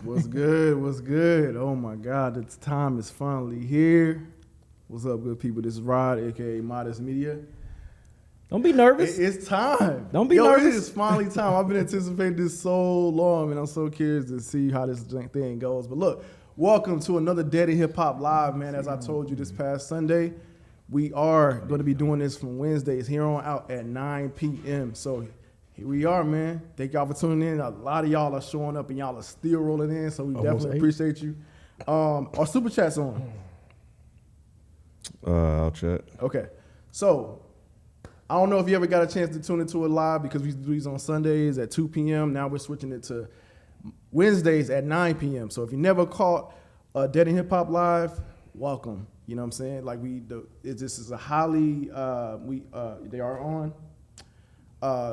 What's good? What's good? Oh my God, the time is finally here. What's up, good people? This is Rod, aka Modest Media. Don't be nervous. It's time. Don't be nervous. It is finally time. I've been anticipating this so long, and I'm so curious to see how this thing goes. But look, welcome to another Dead in Hip Hop Live, man. As I told you this past Sunday, we are going to be doing this from Wednesdays here on out at 9 p.m. So here we are, man. Thank y'all for tuning in. A lot of y'all are showing up, and y'all are still rolling in, so we definitely appreciate you. Our super chat's on. I'll chat. Okay, so I don't know if you ever got a chance to tune into it live because we do these on Sundays at 2 p.m. Now we're switching it to Wednesdays at 9 p.m. So if you never caught Dead in Hip Hop Live, welcome. You know what I'm saying? Like this is a highly they are on.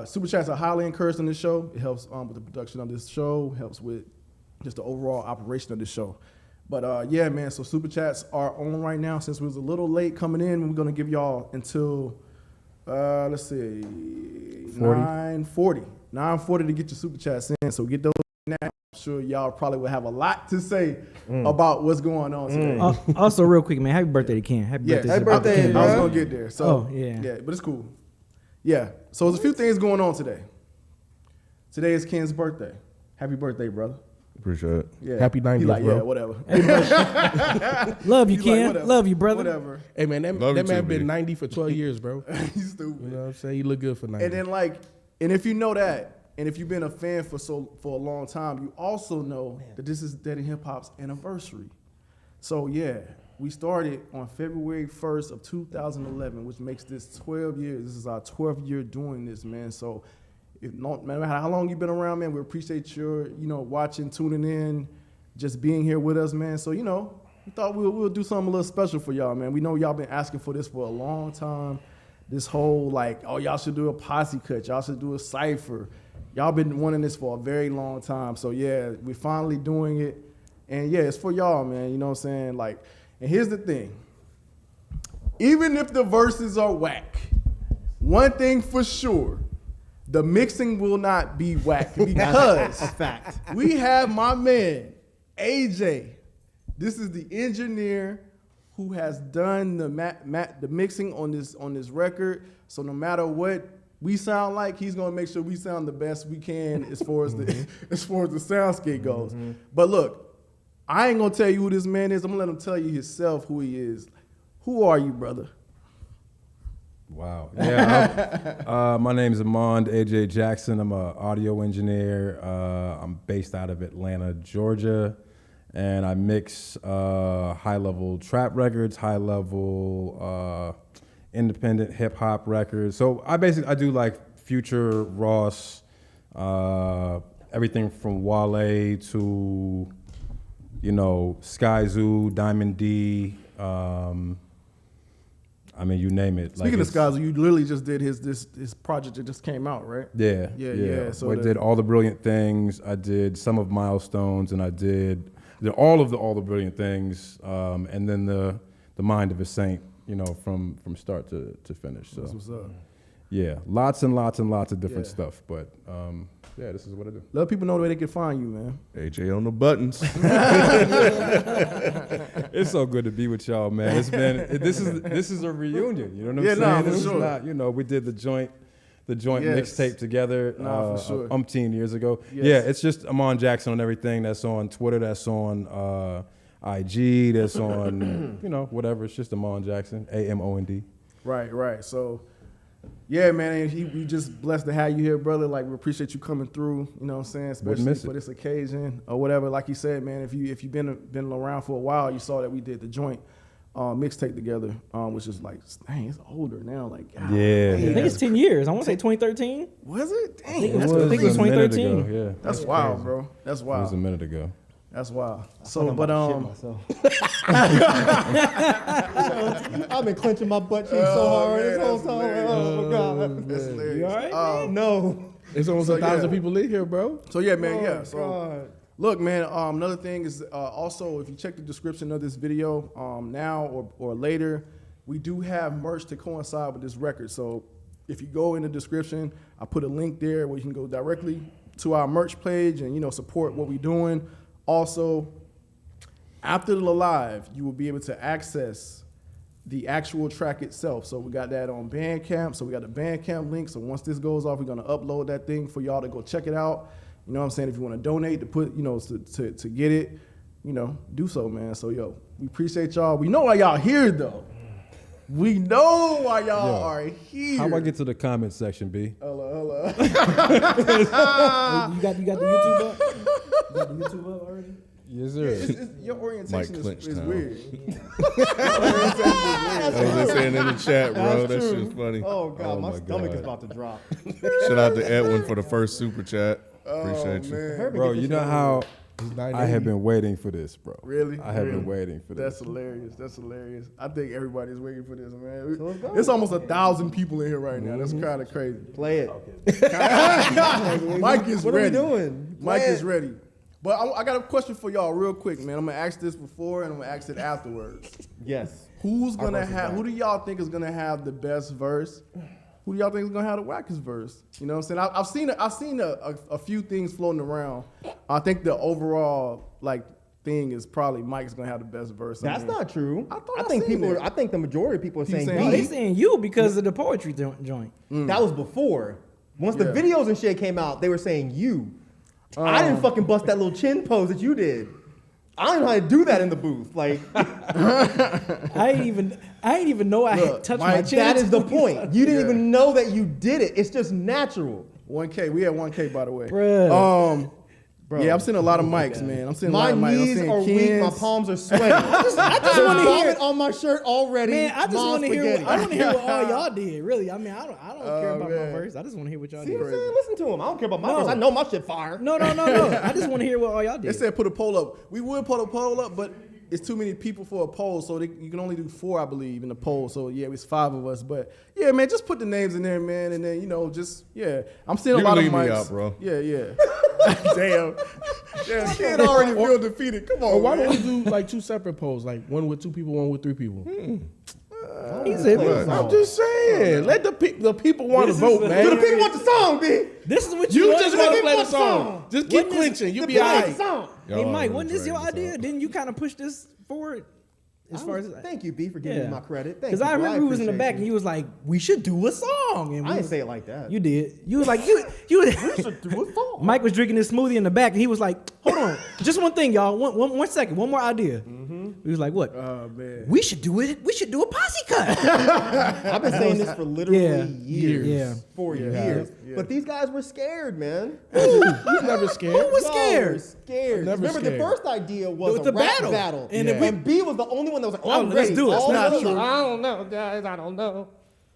Super chats are highly encouraged on this show. It helps with the production of this show. Helps with just the overall operation of the show. But yeah, man. So super chats are on right now. Since we was a little late coming in, we're gonna give y'all until. Let's see, 9:40 to get your super chats in. So get those now. I'm sure y'all probably will have a lot to say about what's going on today. Also, real quick, man, happy birthday to Ken. Happy I birthday, was gonna get there. So yeah, but it's cool. Yeah. So there's a few things going on today. Today is Ken's birthday. Happy birthday, brother. Appreciate it. Yeah. Happy 90th, like, bro. Yeah, whatever. Love you, Ken. Like, Love you, brother. Whatever. Hey, man, that man too, been B. 90 for 12 years, bro. He's stupid. You know what I'm saying? You look good for 90. And then and if you know that, and if you've been a fan for a long time, you also know that this is Dead in Hip Hop's anniversary. So yeah, we started on February 1st of 2011, which makes this 12 years. This is our 12th year doing this, man. So no matter how long you've been around, man, we appreciate your, watching, tuning in, just being here with us, man. So, we thought we'll do something a little special for y'all, man. We know y'all been asking for this for a long time. This whole y'all should do a posse cut. Y'all should do a cypher. Y'all been wanting this for a very long time. So yeah, we're finally doing it. And yeah, it's for y'all, man. You know what I'm saying? And here's the thing. Even if the verses are whack, one thing for sure, the mixing will not be whack because a fact. We have my man, AJ. This is the engineer who has done the mixing on this record. So no matter what we sound like, he's gonna make sure we sound the best we can as far as the soundscape goes. Mm-hmm. But look, I ain't gonna tell you who this man is. I'm gonna let him tell you himself who he is. Who are you, brother? Wow. Yeah. My name is Amond AJ Jackson. I'm an audio engineer. I'm based out of Atlanta, Georgia. And I mix high-level trap records, high-level independent hip-hop records. So I do like Future, Ross, everything from Wale to, Sky Zoo, Diamond D, you name it. Speaking of Sky Zoo, you literally just did his project that just came out, right? Yeah. Yeah. So I did All the Brilliant Things. I did some of Milestones, and I did all the Brilliant Things, and then the Mind of a Saint, from start to finish. So that's what's up. Yeah, lots and lots and lots of different stuff, but this is what I do. Let people know where they can find you, man. AJ on the buttons. It's so good to be with y'all, man. This is a reunion. You know what I'm saying? Nah, this for sure. is not, we did the joint Yes. mixtape together for sure. umpteen years ago. Yes. Yeah, it's just Amon Jackson on everything. That's on Twitter. That's on IG. That's on whatever. It's just Amon Jackson. AMOND. Right. So yeah, man, we just blessed to have you here, brother. We appreciate you coming through. You know what I'm saying? Especially for this occasion or whatever. Like you said, man, if you've been around for a while, you saw that we did the joint mixtape together, which is it's older now. God, yeah. I think it's 10 years. I want to say 2013. Was it? Dang, I think it was a minute 2013. ago, yeah. That's wild, bro. That's wild. It was a minute ago. That's wild. So, but I've been clenching my butt cheeks so hard this whole time. Oh my God. That's hilarious. You all right, man? No. There's almost 1,000 people in here, bro. So yeah, man, yeah. So God. look, man. Another thing is also if you check the description of this video, now or later, we do have merch to coincide with this record. So if you go in the description, I put a link there where you can go directly to our merch page and, you know, support what we're doing. Also, after the live, you will be able to access the actual track itself. So we got that on Bandcamp. So we got the Bandcamp link. So once this goes off, we're gonna upload that thing for y'all to go check it out. You know what I'm saying? If you want to donate to put, you know, to get it, you know, do so, man. So yo, we appreciate y'all. We know why y'all here though. We know why y'all are here. How about I get to the comment section, B? Hello. You got the YouTube up? You got the YouTube up already? Yes, sir. Your orientation Clinch is time. weird. I was just saying in the chat, bro. That true. shit's funny. Oh God, my my stomach God. is about to drop. Shout out to Edwin for the first super chat. Appreciate you. Man. Bro, you know how I have been waiting for this, bro. Really? I have been waiting for That's this. hilarious. That's hilarious. I think everybody's waiting for this, man. So let's go. It's almost 1,000 people in here right now. That's kind of crazy. Play it. Mike is What ready. are we doing? Mike Play is it. ready. But I got a question for y'all real quick, man. I'm gonna ask this before and I'm gonna ask it afterwards. Yes. Who's Our gonna verse is have? back. Who do y'all think is gonna have the best verse? Who do y'all think is gonna have the wackest verse? You know what I'm saying? I've seen a few things floating around. I think the overall thing is probably Mike's gonna have the best verse. That's not true. I thought I I think seen people. that. I think the majority of people are saying saying No, me. they saying you because of the poetry joint. That was before. Once the Yeah. videos and shit came out, they were saying you. I didn't fucking bust that little chin pose that you did. I don't know how to do that in the booth. Like I ain't even know I had Look, touched my Mike, chin. that is the point. You didn't Yeah. even know that you did it. It's just natural. 1K. We had 1K by the way. Bruh. Bro. Yeah, I'm seeing a lot of mics, man. I'm seeing My a lot of mics. knees are weak. My palms are sweaty. I just wanna vomit hear- on my shirt already. Man, I just Mom's want to hear. spaghetti. I want to hear what all y'all did. Really, I mean, I don't care about man. my verse. I just want to hear what y'all See did. what I'm saying? Listen to him. I don't care about my No. verse. I know my shit fire. No. I just want to hear what all y'all They did. said put a poll up. We would put a poll up, but it's too many people for a poll, so you can only do 4, I believe, in the poll. So yeah, it's 5 of us. But yeah, man, just put the names in there, man, and then I'm seeing You a lot of can leave me mics. out, bro. Yeah. Damn, kid already feel defeated. Come Or on, why man. don't we do like 2 separate polls, like one with 2 people, one with 3 people? He said, What? I'm just saying, let the people want to This is vote, a- man. Do the people want the song, B? "This is what You want just to want do." to play the want the song. song. Just keep Wasn't this- clinching. You The be people all want right. the song. Hey, Y'all Mike, are wasn't this your dragging this idea? out. Didn't you kind of push this forward? As far as Thank you, B, for giving me my credit. Thank because you, I bro. remember we was in the appreciate back and you was like, "We should do a song." And I we didn't was- say it like that. You did. You was like, Mike was drinking this smoothie in the back, and he was like, "Hold on, just one thing, y'all. One second, one more idea." He was like, "What? Oh man. We should do it. We should do a posse cut." I've been saying this for literally Yeah. years. Yeah. For years. But these guys were scared, man. He's never scared. Who was Y'all scared? were scared. Never Remember, the scared. first idea was It was a the rap battle. battle. And And, if we- B was the only one that was like, Oh, I'm let's ready. do it. All That's the not others true. were like, I don't know, guys. I don't know.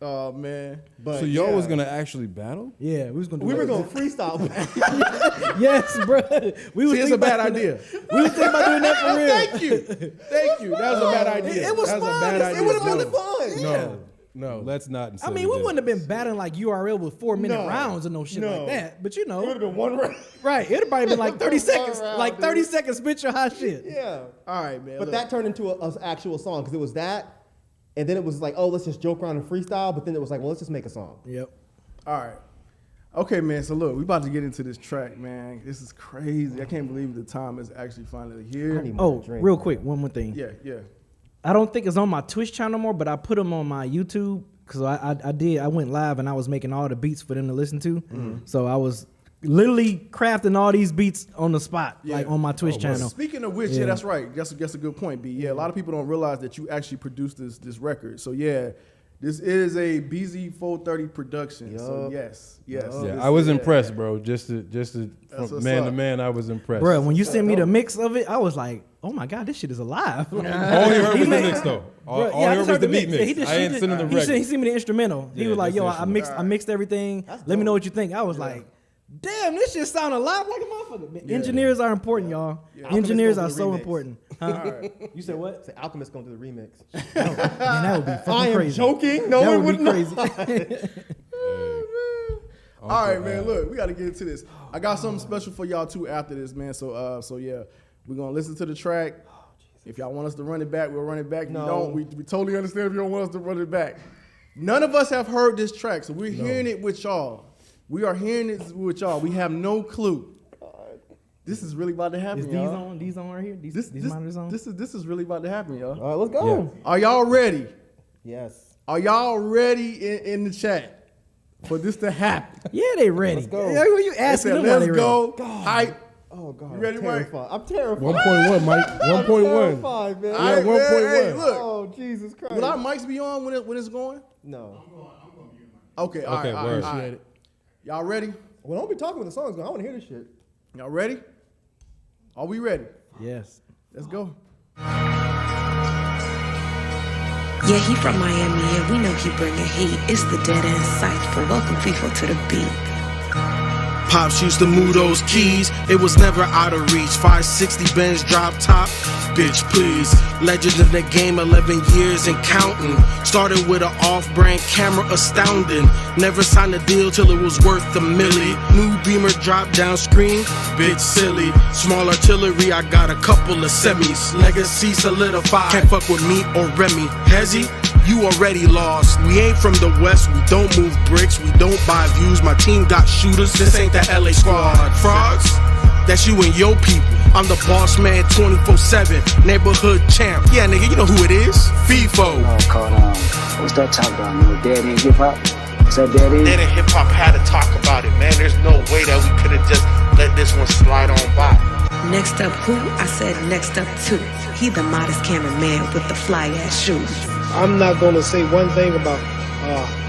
Oh man. But So y'all yeah. was gonna actually battle? Yeah, we was gonna do. We were it. going to freestyle. Yes, bro. We was See, it's thinking a bad about- idea. We was thinking about doing that for real. Thank you. That was a bad idea. It was that was fun. a bad It idea. It would have been No. fun. No. Let's not. I instead mean, of we this. wouldn't have been battling like URL with 4-minute No. rounds or no shit No. like that. But you It would know, have been one round. right? It'd probably been like 30 seconds, round, like dude. 30 seconds. Spit your hot shit. Yeah. All right, man. But look. that turned into an actual song because it was that. And then it was like, oh, let's just joke around and freestyle. But then it was like, well, let's just make a song. Yep. All right. Okay, man. So look, we about to get into this track, man. This is crazy. I can't believe the time is actually finally I here. need more Oh, drink, real man. quick, one more thing. Yeah. I don't think it's on my Twitch channel more, but I put them on my YouTube because I went live and I was making all the beats for them to listen to. So I was literally crafting all these beats on the spot, like on my Twitch channel. Speaking of which, yeah, that's right. That's a good point, B. Yeah, a lot of people don't realize that you actually produced this record. So yeah, this is a Beezy 430 production. So Yup. yes. Yeah, This- I was yeah. impressed, bro. Just to That's from what's man to up. man, I was impressed. Bro, when you sent me the mix of it, I was like, "Oh my god, this shit is alive!" all you heard He was the made- mix, though. All, Bro, all yeah, I you just heard was heard the the beat mix. Yeah, mix. he just I ain't sending the he record. sent me the instrumental. He Yeah, was like, that's "Yo, the I instrumental. mixed everything. Let me know what you think." I was like, "Damn, this shit sound alive like a motherfucker." Engineers are important, y'all. Engineers are Alchemist so gonna do the important. Huh? You said what? Say Alchemist going to do the remix. Man, that would be fucking I am crazy. joking. No, That it would would be not. crazy. All right, man. Look, we got to get into this. I got something special for y'all too after this, man. So yeah, we're gonna listen to the track. If y'all want us to run it back, we'll run it back. If No. you don't, we totally understand if you don't want us to run it back. None of us have heard this track, so we're hearing it with y'all. We are hearing this with y'all. We have no clue. This is really about to happen, Is these y'all. on? These on right here? These monitors on? This is really about to happen, y'all. All right, let's go. Are y'all ready? Yes. Are y'all ready in the chat for this to happen? Yeah, they ready. Let's go. Yeah, you asking them why Let's they ready? go. God. Hype. Oh God. You ready, I'm Mike? terrified. I'm terrified. 1.1, Mike. 1.1. Terrified, man. All right, 1.1. hey, look. Oh Jesus Christ. Will our mics be on when it's going? No. Okay, all right, Okay, all word. right, all right. Y'all ready? Well, don't be talking when the song's going. I want to hear this shit. Y'all ready? Are we ready? Yes. Let's go. Yeah, he from Miami, and we know he bringing heat. It's the dead end cypher. Welcome Feefo to the beat. Pops used to move those keys, it was never out of reach. 560 Benz drop top, bitch please. Legend in the game, 11 years and counting. Started with an off-brand camera, astounding. Never signed a deal till it was worth a milli. New Beamer drop down screen, bitch silly. Small artillery, I got a couple of semis. Legacy solidified, can't fuck with me or Remy. Hezzy, you already lost. We ain't from the West, we don't move bricks, we don't buy views. My team got shooters, this ain't the LA squad. Frauds, that's you and your people. I'm the boss man 24/7, neighborhood champ. Yeah, nigga, you know who it is. Feefo. Called, what's that talk about? No, Dead End Hip Hop? Is that Dead End? Dead End Hip Hop had to talk about it, man. There's no way that we could have just let this one slide on by. Next up, who? I said next up, two. He the modest cameraman with the fly ass shoes. I'm not going to say one thing about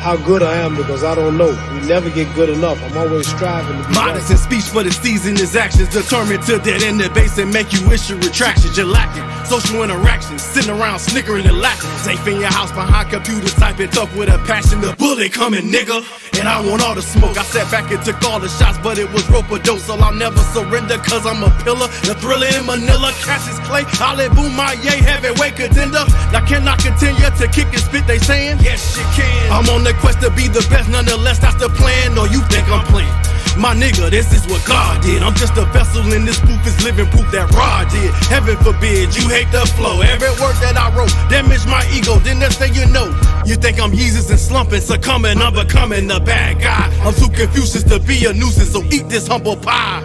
how good I am because I don't know. We never get good enough. I'm always striving to be Modest right. in speech, but his season is actions. Determined to dead end the base and make you issue retractions. You're lacking social interactions, sitting around snickering and laughing. Safe in your house behind computers, typing tough with a passion. The bullet coming, nigga, and I want all the smoke. I sat back and took all the shots, but it was rope a dope, so I'll never surrender. Cause I'm a pillar, the thriller in Manila. Cassius Clay, I'll let boom my yay, heavyweight contender. Now can I continue to kick and spit? They saying yes, you can. I'm on the quest to be the best, nonetheless, that's the plan. Or you think I'm playing? My nigga, this is what God did. I'm just a vessel in this booth is living proof that Rod did. Heaven forbid, you hate the flow. Every word that I wrote damaged my ego. Then next thing you know, you think I'm Yeezus and slumping, succumbing, I'm becoming the bad guy. I'm too Confucius to be a nuisance, so eat this humble pie.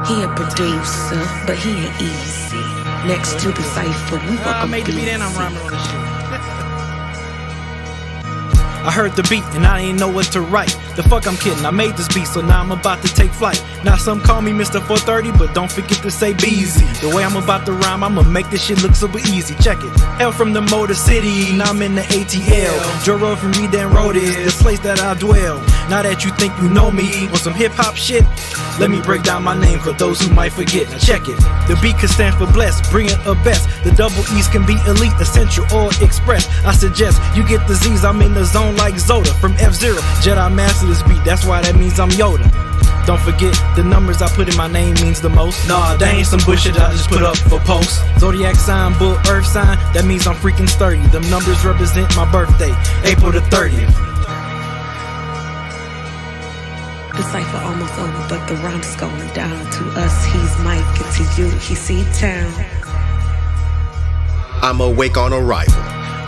He a producer, but he ain't easy. Next to the cypher, we I welcome made the beat and I'm Beezy. rhyming on this shit. I heard the beat and I ain't know what to write. The fuck I'm kidding, I made this beat, so now I'm about to take flight. Now some call me Mr. 430, but don't forget to say Beezy. The way I'm about to rhyme, I'ma make this shit look super easy. Check it. Hell from the Motor City, now I'm in the ATL. Joe Road from Redan Road is the place that I dwell. Now that you think you know me on some hip hop shit, let me break down my name for those who might forget. Now check it. The B can stand for blessed, bring it a best. The double E's can be elite, essential, or express. I suggest you get the Z's, I'm in the zone like Zoda. From F-Zero, Jedi master this beat, that's why that means I'm Yoda. Don't forget, the numbers I put in my name means the most. Nah, they ain't some bullshit I just put up for posts. Zodiac sign, bull, earth sign, that means I'm freaking sturdy. Them numbers represent my birthday, April the 30th. The cypher almost over, but the rhyme's going down. To us, he's Myke, and to you, he's C-Town. I'm awake on arrival.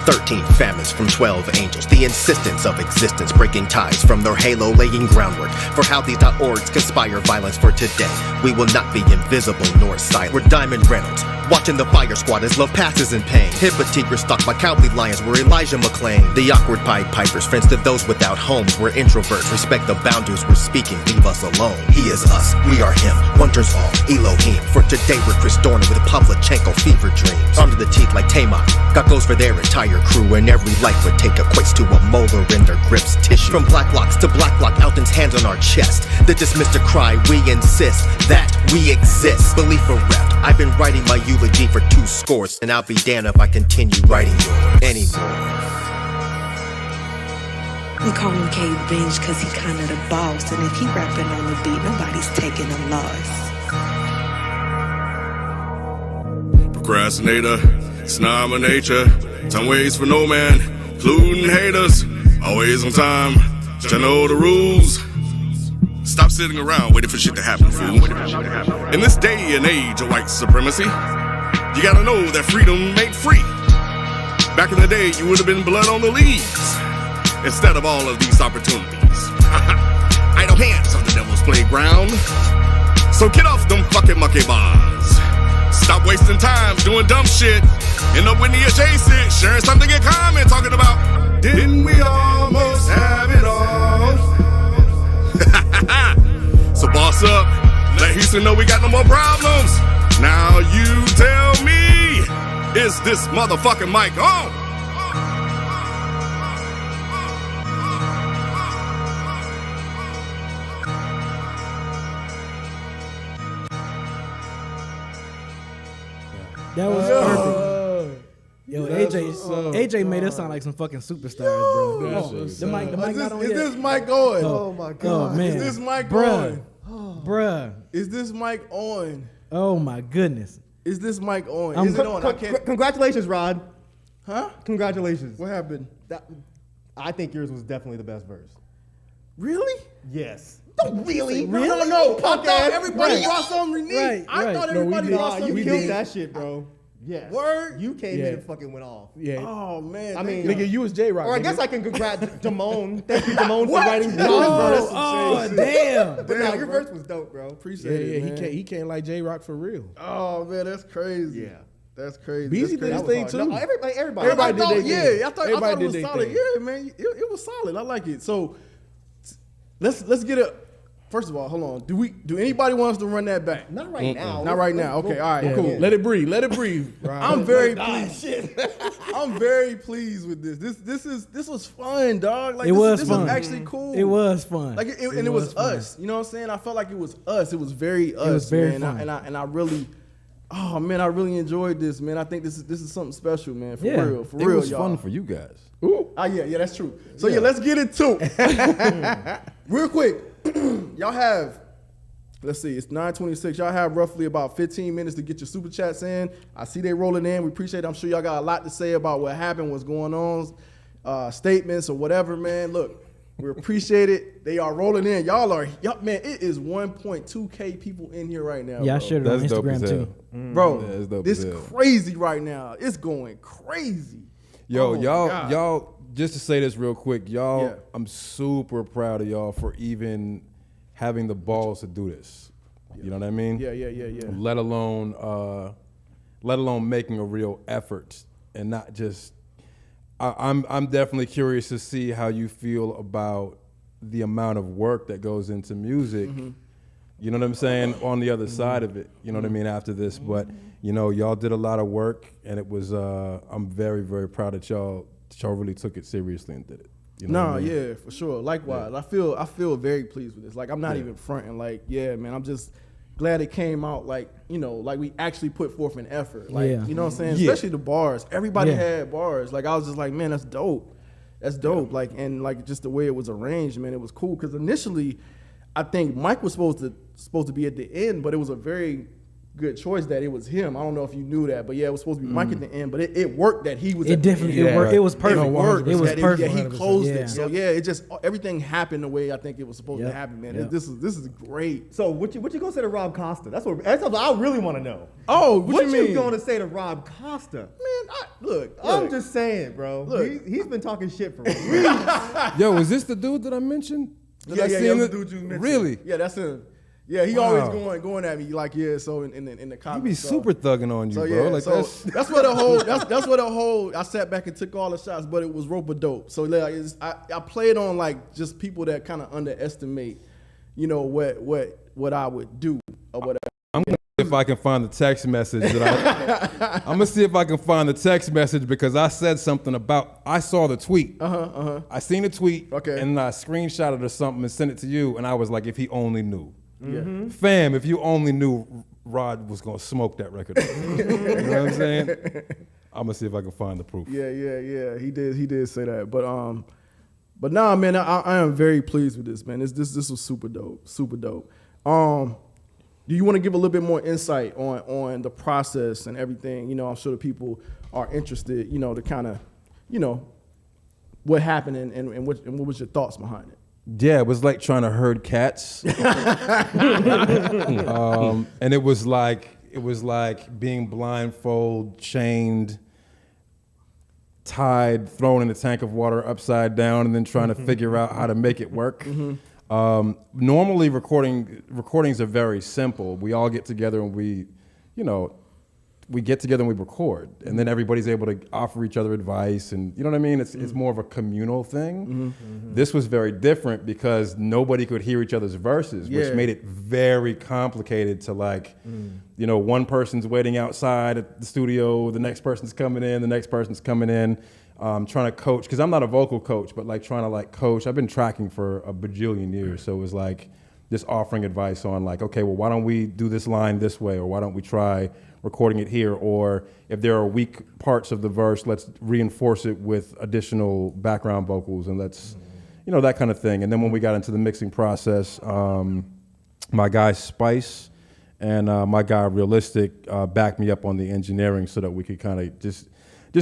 13 famines from 12 angels. The insistence of existence breaking ties from their halo, laying groundwork for how these .orgs conspire violence for today. We will not be invisible nor silent. We're Diamond Reynolds, watching the fire squad as love passes in pain. Hippotigre stalked by cowardly lions, we're Elijah McClain. The awkward Pied Pipers, friends to those without homes. We're introverts, respect the boundaries we're speaking, leave us alone. He is us, we are him, one turns all, Elohim. For today we're Chris Dorner with Pavlichenko fever dreams. Under the teeth like Tamar, got goals for their entire crew, and every life would take equates to a molar in their grips tissue. From Black Locks to Black Lock, Alton's hands on our chest. The dismissed to cry, we insist that we exist. Belief bereft, I've been writing my eulogy for 2 scores, and I'll be damned if I continue writing yours anymore. We call him K-Binge cause he kinda the boss, and if he rapping on the beat, nobody's taking a loss. Procrastinator, it's not my nature. Time waits for no man, including haters. Always on time, just know the rules. Stop sitting around waiting for shit to happen, fool. In this day and age of white supremacy, you gotta know that freedom ain't free. Back in the day, you would have been blood on the leaves instead of all of these opportunities. pants on the devil's playground. So get off them fucking monkey bars. Stop wasting time doing dumb shit. End up with the adjacent, sharing something in common, talking about, didn't we almost have it all? So boss up, let Houston know we got no more problems. Now you tell me, is this motherfucking mic on? That was perfect. Yo, AJ made us sound like some fucking superstars, bro. The mic not on Is yet. this mic on? Oh my God. Oh man, Is this mic bruh, on? bruh. Is this mic on? Oh my goodness. Is this mic on? Is it on? I can't. Congratulations, Rod. Huh? Congratulations. What happened? I think yours was definitely the best verse. Really? Yes. Don't really? No. I thought ass. everybody Right. brought something unique. Right, I right. thought No, everybody we brought Nah, something you unique. killed that shit, bro. Yes. Word? You came Yeah. in and fucking went off. Yeah. Oh man. I mean, Nigga, you was J-Rock. or I nigga. guess I can congratulate Damone. Thank you, Damone, for writing Rod's Oh, verse. oh damn. But no, your verse was dope, bro. appreciate Yeah, it, man. he can't like J-Rock for real. Oh man, that's crazy. Yeah. That's crazy. Beezy That's did his crazy. thing too. No, everybody. Everybody did their thing. Yeah, I thought Everybody it was did their solid. thing. Yeah, man, it was solid. I like it. So let's get it. First of all, hold on. Do anybody want us to run that back? Not right now. Not right now. Okay, all right, Yeah, cool. Let it breathe. Let it breathe. Rod. I'm very pleased. I'm very pleased with this. This was fun, dog. Like It was this fun. was actually cool. It was fun. Like and it was fun. us. You know what I'm saying? I felt like it was us. It was very us. was very man. fun. And I really, oh man, I really enjoyed this, man. I think this is something special, man. For Yeah. real, It was y'all. fun for you guys. Yeah, that's true. So yeah, let's get into it. Real quick, y'all have, let's see, it's 9:26. Y'all have roughly about 15 minutes to get your super chats in. I see they rolling in. We appreciate it. I'm sure y'all got a lot to say about what happened, what's going on, statements or whatever, man. Look, we appreciate it. They are rolling in. Y'all, man, it is 1.2K people in here right now. Yeah, I bro. shared it on That's dope as Instagram hell. too. Bro, Yeah, it's dope this as hell. crazy right now. It's going crazy. Yo, Oh, my God. y'all, just to say this real quick, y'all, Yeah. I'm super proud of y'all for even having the balls to do this. You know what I mean? Yeah. Let alone making a real effort and not just. I'm definitely curious to see how you feel about the amount of work that goes into music. You know what I'm saying? On the other side of it, you know what I mean? After this, but you know, y'all did a lot of work, and it was. I'm very, very proud that y'all really took it seriously and did it. You know what I mean? Yeah, for sure. Likewise, I feel very pleased with this. Like I'm not even fronting. Like yeah, man, I'm just glad it came out. Like you know, like we actually put forth an effort. Like Yeah. you know what I'm saying? Yeah. Especially the bars. Everybody Yeah. had bars. Like I was just like, man, that's dope. That's dope. Like and like just the way it was arranged, man, it was cool. Because initially, I think Myke was supposed to be at the end, but it was a very good choice that it was him. I don't know if you knew that, but yeah, it was supposed to be Myke at the end. But it worked that he was. It at the definitely end. it worked. It was It perfect. worked. It was that perfect. he closed Yeah. it. So yeah, it just everything happened the way I think it was supposed to Yep. happen, man. Yep. This is great. So what you gonna say to Rob Costa? That's what I really want to know. Oh, What you you mean? gonna say to Rob Costa? Man, look. I'm just saying, bro. Look. He's been talking shit for weeks. Yo, is this the dude that I mentioned? Did I yeah, see yeah, him? the dude you mentioned. Really? Yeah, that's him. Yeah, he Wow. always going at me like yeah. So in the He comments, be so. super thugging on you, So bro. yeah, Like so that's what the whole that's what the whole. I sat back and took all the shots, but it was rope dope. So like I played on like just people that kind of underestimate, you know what I would do or whatever. I'm gonna see if I can find the text message that I'm gonna see if I can find the text message because I said something about I saw the tweet. I seen the tweet, Okay. and I screenshotted or something and sent it to you, and I was like, if he only knew. Yeah. Fam, if you only knew Rod was gonna smoke that record. You know what I'm saying? I'm gonna see if I can find the proof. Yeah. He did say that, but nah, man, I am very pleased with this, man. This was super dope. Do you want to give a little bit more insight on the process and everything? You know, I'm sure the people are interested. You know, to kind of, you know, what happened and what was your thoughts behind it? Yeah, it was like trying to herd cats. And it was like being blindfolded, chained, tied, thrown in a tank of water upside down, and then trying to figure out how to make it work. Normally recordings are very simple. We all get together and we get together and we record, and then everybody's able to offer each other advice, and you know what I mean? It's more of a communal thing. This was very different because nobody could hear each other's verses, which made it very complicated to one person's waiting outside at the studio, the next person's coming in, trying to coach, because I'm not a vocal coach, but trying to coach. I've been tracking for a bajillion years, so it was just offering advice on okay, well, why don't we do this line this way, or why don't we try recording it here, or if there are weak parts of the verse, let's reinforce it with additional background vocals, and let's, that kind of thing. And then when we got into the mixing process, my guy Spice and my guy Realistic backed me up on the engineering so that we could kind of just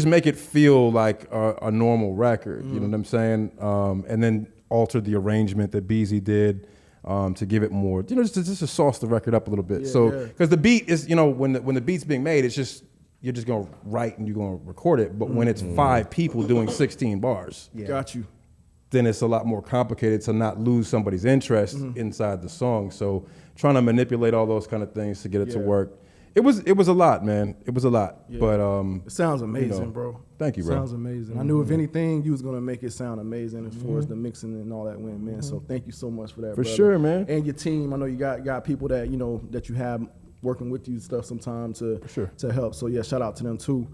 make it feel like a normal record, you know what I'm saying? And then alter the arrangement that Beezy did to give it more, just to sauce the record up a little bit. Because the beat is, when the beat's being made, it's just, you're just gonna write and you're gonna record it. But when it's 5 people doing 16 bars, got you, then it's a lot more complicated to not lose somebody's interest inside the song. So trying to manipulate all those kind of things to get it to work. It was a lot, man. It was a lot. Yeah. But it sounds amazing, bro. Thank you, bro. Sounds amazing. I knew if anything, you was gonna make it sound amazing as far as the mixing and all that went, man. So thank you so much for that. For brother. sure, man. And your team. I know you got people that that you have working with you and stuff sometimes to help. So yeah, shout out to them too.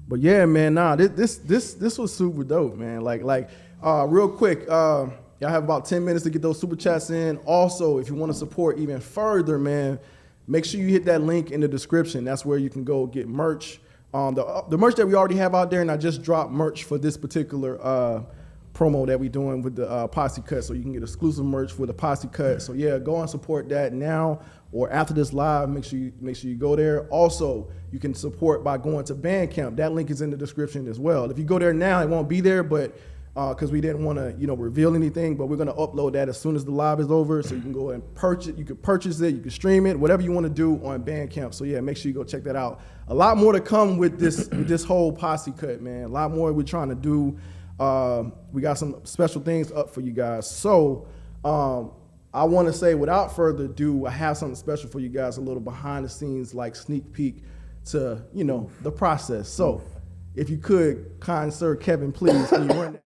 But yeah, man, this was super dope, man. Real quick, y'all have about 10 minutes to get those super chats in. Also, if you want to support even further, man, make sure you hit that link in the description. That's where you can go get merch. The merch that we already have out there, and I just dropped merch for this particular promo that we're doing with the Posse cut, so you can get exclusive merch for the Posse cut. So yeah, go and support that now or after this live. Make sure you go there. Also, you can support by going to Bandcamp. That link is in the description as well. If you go there now, it won't be there, but because we didn't want to, reveal anything, but we're going to upload that as soon as the live is over, so you can go and purchase. You can purchase it, you can stream it, whatever you want to do on Bandcamp. So yeah, make sure you go check that out. A lot more to come with this whole Posse cut, man. A lot more we're trying to do. We got some special things up for you guys. So I want to say, without further ado, I have something special for you guys. A little behind the scenes, sneak peek to the process. So if you could, kind sir Kevin, please, can you run that?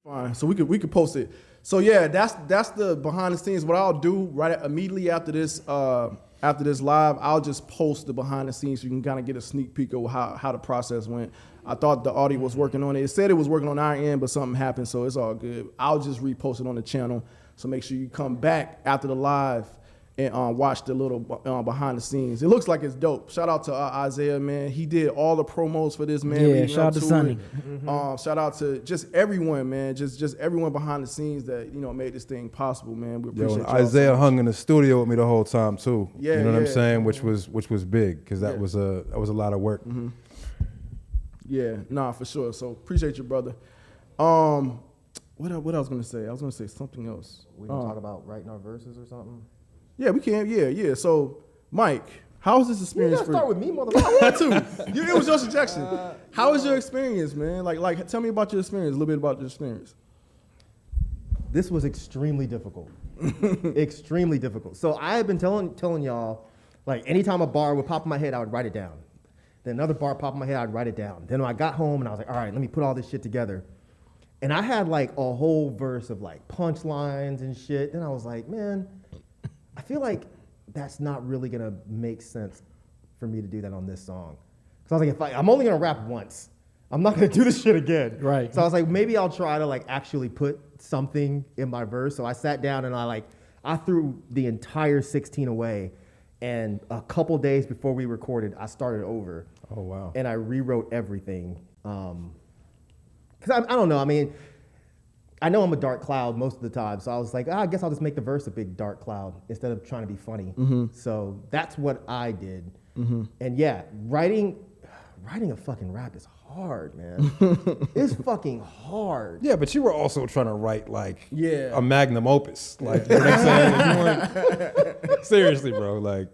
Fine. So we could post it. So yeah, that's the behind the scenes. What I'll do immediately after this live, I'll just post the behind the scenes so you can kind of get a sneak peek of how the process went. I thought the audio was working on it. It said it was working on our end, but something happened, so it's all good. I'll just repost it on the channel. So make sure you come back after the live and watch the little behind the scenes. It looks like it's dope. Shout out to Isaiah, man. He did all the promos for this, man. Yeah, shout out to Sonny. Shout out to just everyone, man. Just everyone behind the scenes that made this thing possible, man. We appreciate y'all. Isaiah hung in the studio with me the whole time too. Yeah, you know what I'm saying, which was big because that was a lot of work. Yeah, nah, for sure. So appreciate you, brother. What I was gonna say? I was gonna say something else. We can talk about writing our verses or something. Yeah, we can. Yeah. So, Myke, how was this experience for you? Start with me, motherfucker. I want to. It was your suggestion. How was your experience, man? Like, tell me about your experience. A little bit about your experience. This was extremely difficult. Extremely difficult. So I had been telling y'all, anytime a bar would pop in my head, I would write it down. Then another bar pop in my head, I'd write it down. Then when I got home and I was like, all right, let me put all this shit together. And I had a whole verse of punchlines and shit. Then I was like, man, I feel like that's not really gonna make sense for me to do that on this song. Because I was like, I'm only gonna rap once. I'm not gonna do this shit again. Right. So I was like, maybe I'll try to like actually put something in my verse. So I sat down and I threw the entire 16 away. And a couple days before we recorded, I started over. Oh, wow. And I rewrote everything. Because I don't know. I mean, I know I'm a dark cloud most of the time. So I was like, I guess I'll just make the verse a big dark cloud instead of trying to be funny. So that's what I did. And yeah, writing a fucking rap is hard, man. It's fucking hard. Yeah, but you were also trying to write like Yeah. a magnum opus. Like, you know what I'm saying? You weren't, seriously, bro. Like,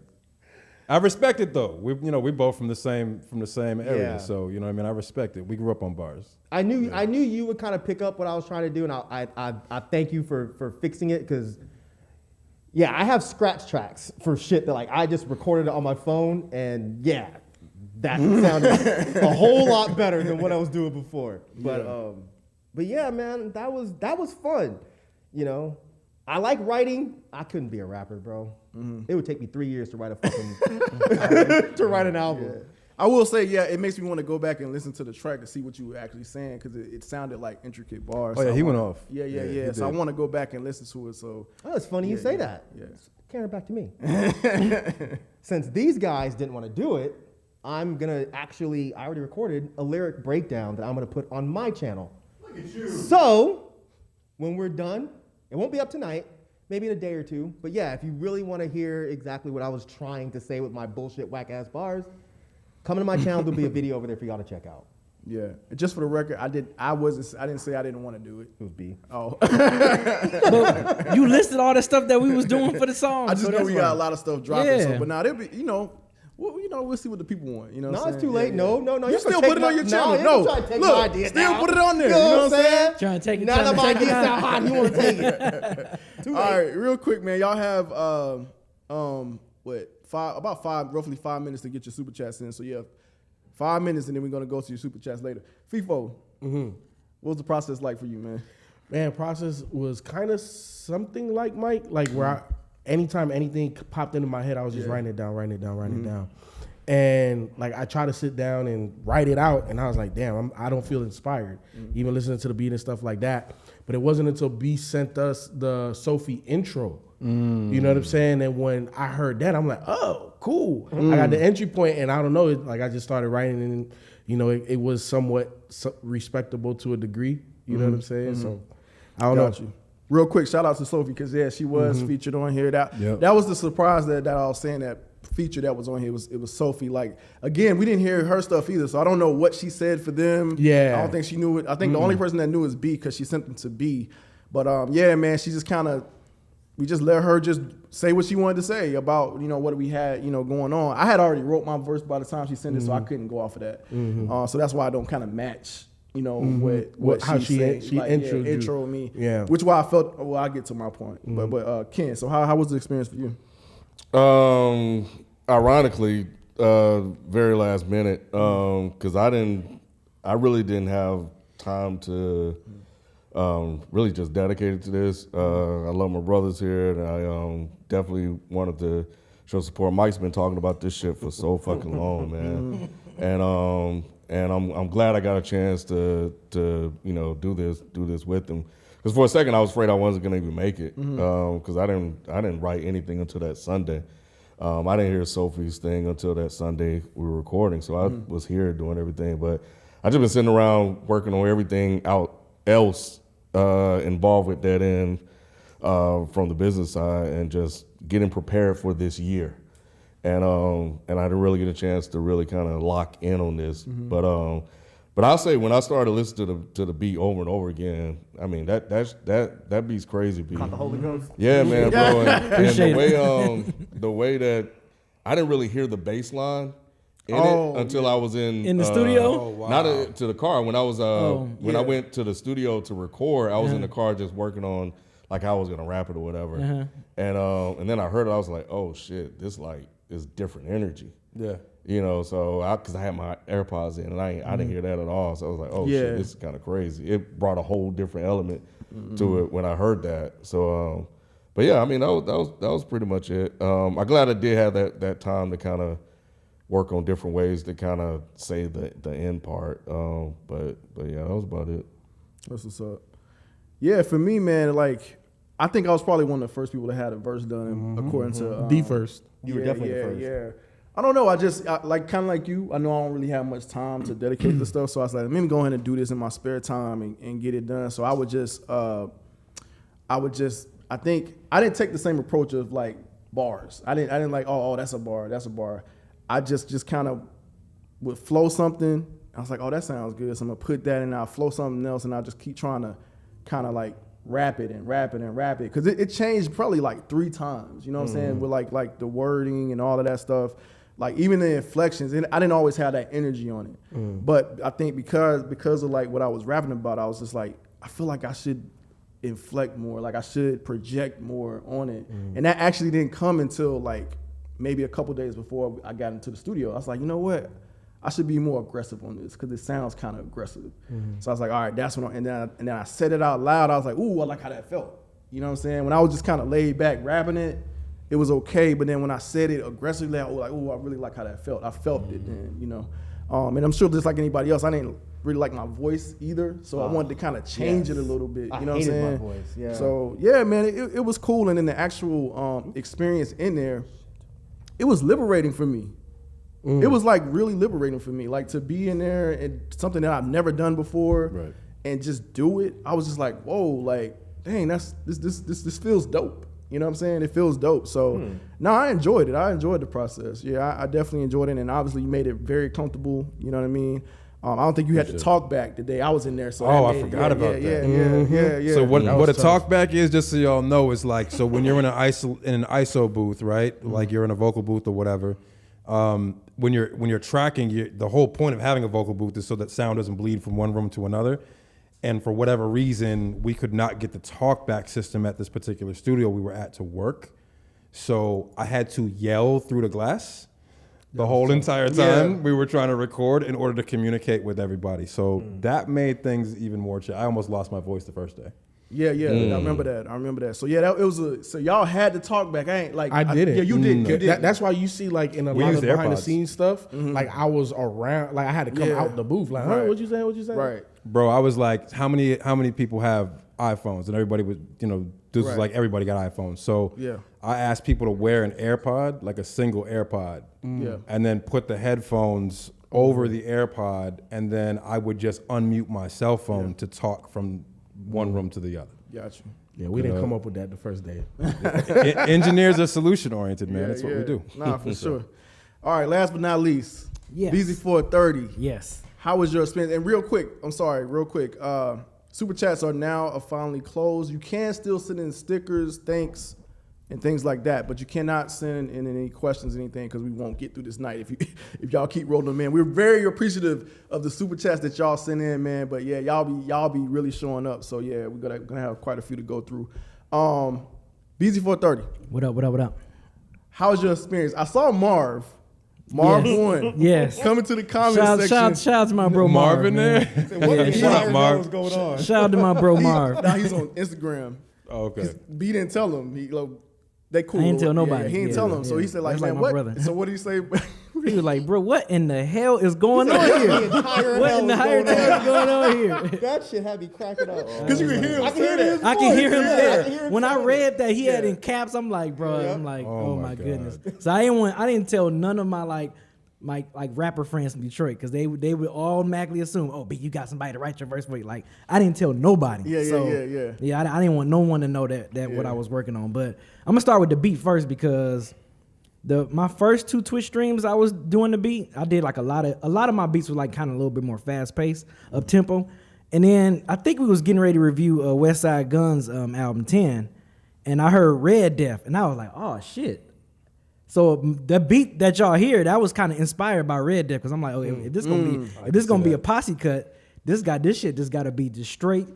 I respect it though. We both from the same area. Yeah. So, you know what I mean? I respect it. We grew up on bars. I knew you would kind of pick up what I was trying to do, and I thank you for fixing it, because yeah, I have scratch tracks for shit that like I just recorded it on my phone, and yeah, that sounded a whole lot better than what I was doing before. But yeah, man, that was fun. You know, I like writing. I couldn't be a rapper, bro. It would take me 3 years to write a fucking to write an album. Yeah. I will say, yeah, it makes me want to go back and listen to the track to see what you were actually saying, because it sounded like intricate bars. Oh, yeah, So he I went wanna- off. Yeah. he So I did. want to go back and listen to it. So Oh, it's funny you say that. Yeah. Carry it back to me. Since these guys didn't want to do it, I'm gonna I already recorded a lyric breakdown that I'm gonna put on my channel. Look at you. So when we're done, it won't be up tonight, maybe in a day or two. But yeah, if you really want to hear exactly what I was trying to say with my bullshit whack ass bars, come to my channel. There'll be a video over there for y'all to check out. Yeah. And just for the record, I didn't say I didn't want to do it. It was B. Oh. But you listed all the stuff that we was doing for the song. I just so know that's we why. got a lot of stuff dropping. Yeah. So, but now they'll be, we'll see what the people want. You know what No, I'm it's saying? too late. Yeah, No. You You're still gonna put it take on your my- channel. you're No, trying to take look, my idea still now. put it on there. You know what I'm saying? Trying to take it. Now that my trying to take idea's it that out. hot, you want to take it. Too late. All right, real quick, man. Y'all have roughly 5 minutes to get your super chats in. So yeah, 5 minutes, and then we're gonna go to your super chats later. Feefo, what was the process like for you, man? Man, process was kind of something like Myke, like where anytime anything popped into my head, I was just writing it down. And like I try to sit down and write it out, and I was like, damn, I don't feel inspired, even listening to the beat and stuff like that. But it wasn't until B sent us the Sophie intro, you know what I'm saying? And when I heard that, I'm like, oh, cool. I got the entry point, and I don't know, like I just started writing, and it was somewhat respectable to a degree, you know what I'm saying? So I don't know. You. Real quick, shout out to Sophie, because yeah, she was featured on here. That was the surprise that I was saying, that feature that was on here. It was Sophie. Like, again, we didn't hear her stuff either, so I don't know what she said for them. Yeah. I don't think she knew it. I think the only person that knew is B, because she sent them to B. But yeah, man, she just we just let her just say what she wanted to say about, what we had, going on. I had already wrote my verse by the time she sent it, so I couldn't go off of that. So that's why I don't kind of match, what How she said. she introed you. Intro me. Yeah. Which why I felt, well, I'll get to my point. But Ken, so how was the experience for you? Ironically, very last minute, because I really didn't have time to really just dedicate it to this. I love my brothers here, and I definitely wanted to show support. Mike's been talking about this shit for so fucking long, man, and I'm glad I got a chance to do this with him. Because for a second I was afraid I wasn't gonna even make it, because I didn't write anything until that Sunday. I didn't hear Sophie's thing until that Sunday we were recording, so I was here doing everything. But I just been sitting around working on everything else involved with that end from the business side, and just getting prepared for this year. And I didn't really get a chance to really kind of lock in on this. But I'll say, when I started listening to the beat over and over again, I mean that beat's crazy beat. Caught the Holy Ghost. Yeah, man, bro. And the way that I didn't really hear the bass line in it until I was in the studio. Not to the car. When I was I went to the studio to record, I was in the car just working on like how I was gonna rap it or whatever. And then I heard it, I was like, oh shit, this like is different energy. Yeah. So because I had my AirPods in, and I didn't hear that at all. So I was like, oh shit, this is kind of crazy. It brought a whole different element to it when I heard that. So, But yeah, I mean that was pretty much it. I'm glad I did have that time to kind of work on different ways to kind of say the end part. But yeah, that was about it. That's what's up. Yeah, for me, man, like I think I was probably one of the first people that had a verse done according to the first. You were definitely the first. Yeah. I don't know. I like kind of like you. I know I don't really have much time to dedicate to stuff, so I was like, let me go ahead and do this in my spare time and get it done. So I think I didn't take the same approach of like bars. I didn't like oh that's a bar. I just kind of would flow something. I was like, oh, that sounds good. So I'm gonna put that in. I'll flow something else, and I'll just keep trying to kind of like rap it because it changed probably like 3 times. You know what I'm saying? With like the wording and all of that stuff. Like even the inflections, and I didn't always have that energy on it. But I think because of like what I was rapping about, I was just like, I feel like I should inflect more, like I should project more on it. And that actually didn't come until like maybe a couple days before I got into the studio. I was like, you know what? I should be more aggressive on this because it sounds kind of aggressive. So I was like, all right, that's when and then I said it out loud. I was like, ooh, I like how that felt. You know what I'm saying? When I was just kind of laid back rapping it, it was okay, but then when I said it aggressively, I was like, oh, I really like how that felt. I felt it then, you know. And I'm sure just like anybody else, I didn't really like my voice either, so I wanted to kind of change it a little bit. You know what I'm saying? My voice, yeah. So yeah, man, it was cool, and then the actual experience in there, it was liberating for me. It was like really liberating for me, like to be in there and something that I've never done before, and just do it. I was just like, whoa, like, dang, this feels dope. You know what I'm saying? It feels dope. So, no, I enjoyed it. I enjoyed the process. Yeah, I definitely enjoyed it. And obviously, you made it very comfortable. You know what I mean? I don't think you had to talk back the day I was in there. So I forgot about that. Yeah. So what a talk back is, just so y'all know, is like, so when you're in an ISO booth, right? Like you're in a vocal booth or whatever. When you're tracking, the whole point of having a vocal booth is so that sound doesn't bleed from one room to another. And for whatever reason, we could not get the talkback system at this particular studio we were at to work. So I had to yell through the glass the whole entire time we were trying to record in order to communicate with everybody. So that made things even more I almost lost my voice the first day. Yeah. I remember that. So yeah, so y'all had to talk back. I ain't like I did it. Yeah, you did. You did. That's why you see like in a lot of behind the scenes stuff, like I was around, like I had to come out the booth, like, huh, what you say? Right. Bro, I was like, how many people have iPhones? And everybody was, this was like everybody got iPhones. So I asked people to wear an AirPod, like a single AirPod, and then put the headphones over the AirPod, and then I would just unmute my cell phone to talk from one room to the other. Gotcha. Yeah, we didn't come up with that the first day. Engineers are solution oriented, man. That's what we do. Nah, for sure. All right, last but not least, Yes. Beezy 430. Yes. How was your experience? And real quick, super chats are now finally closed. You can still send in stickers, thanks, and things like that, but you cannot send in any questions, anything, because we won't get through this night if y'all keep rolling them in. We're very appreciative of the super chats that y'all send in, man. But yeah, y'all be really showing up. So yeah, we're gonna have quite a few to go through. Beezy 430. What up? How was your experience? I saw Marv won. Yes. Coming to the comment section. Shout out to my bro Marv in there. Shout out to my bro Marv. Now he's on Instagram. Oh, okay. B didn't tell him. They cool. I didn't tell nobody. Yeah, he didn't tell him. So he said, like, man, what? Brother. So what did he say? He was like, bro, what in the hell is going on here? What in the hell is going on here? That shit had me cracking up. Because you can hear him say that. I can hear him there. When I read that he had in caps, I'm like, bro, oh my goodness. So I didn't tell none of my rapper friends from Detroit, because they would automatically assume, oh, B, you got somebody to write your verse for you. Like, I didn't tell nobody. Yeah, I didn't want no one to know that what I was working on. But I'm gonna start with the beat first, because my first 2 Twitch streams I was doing the beat, I did like a lot of my beats were like kind of a little bit more fast paced, up tempo. And then I think we was getting ready to review West Side Gun's album 10, and I heard Red Death, and I was like, oh shit. So the beat that y'all hear, that was kind of inspired by Red Death, because I'm like, okay, if this gonna be a posse cut, this shit just gotta be just straight.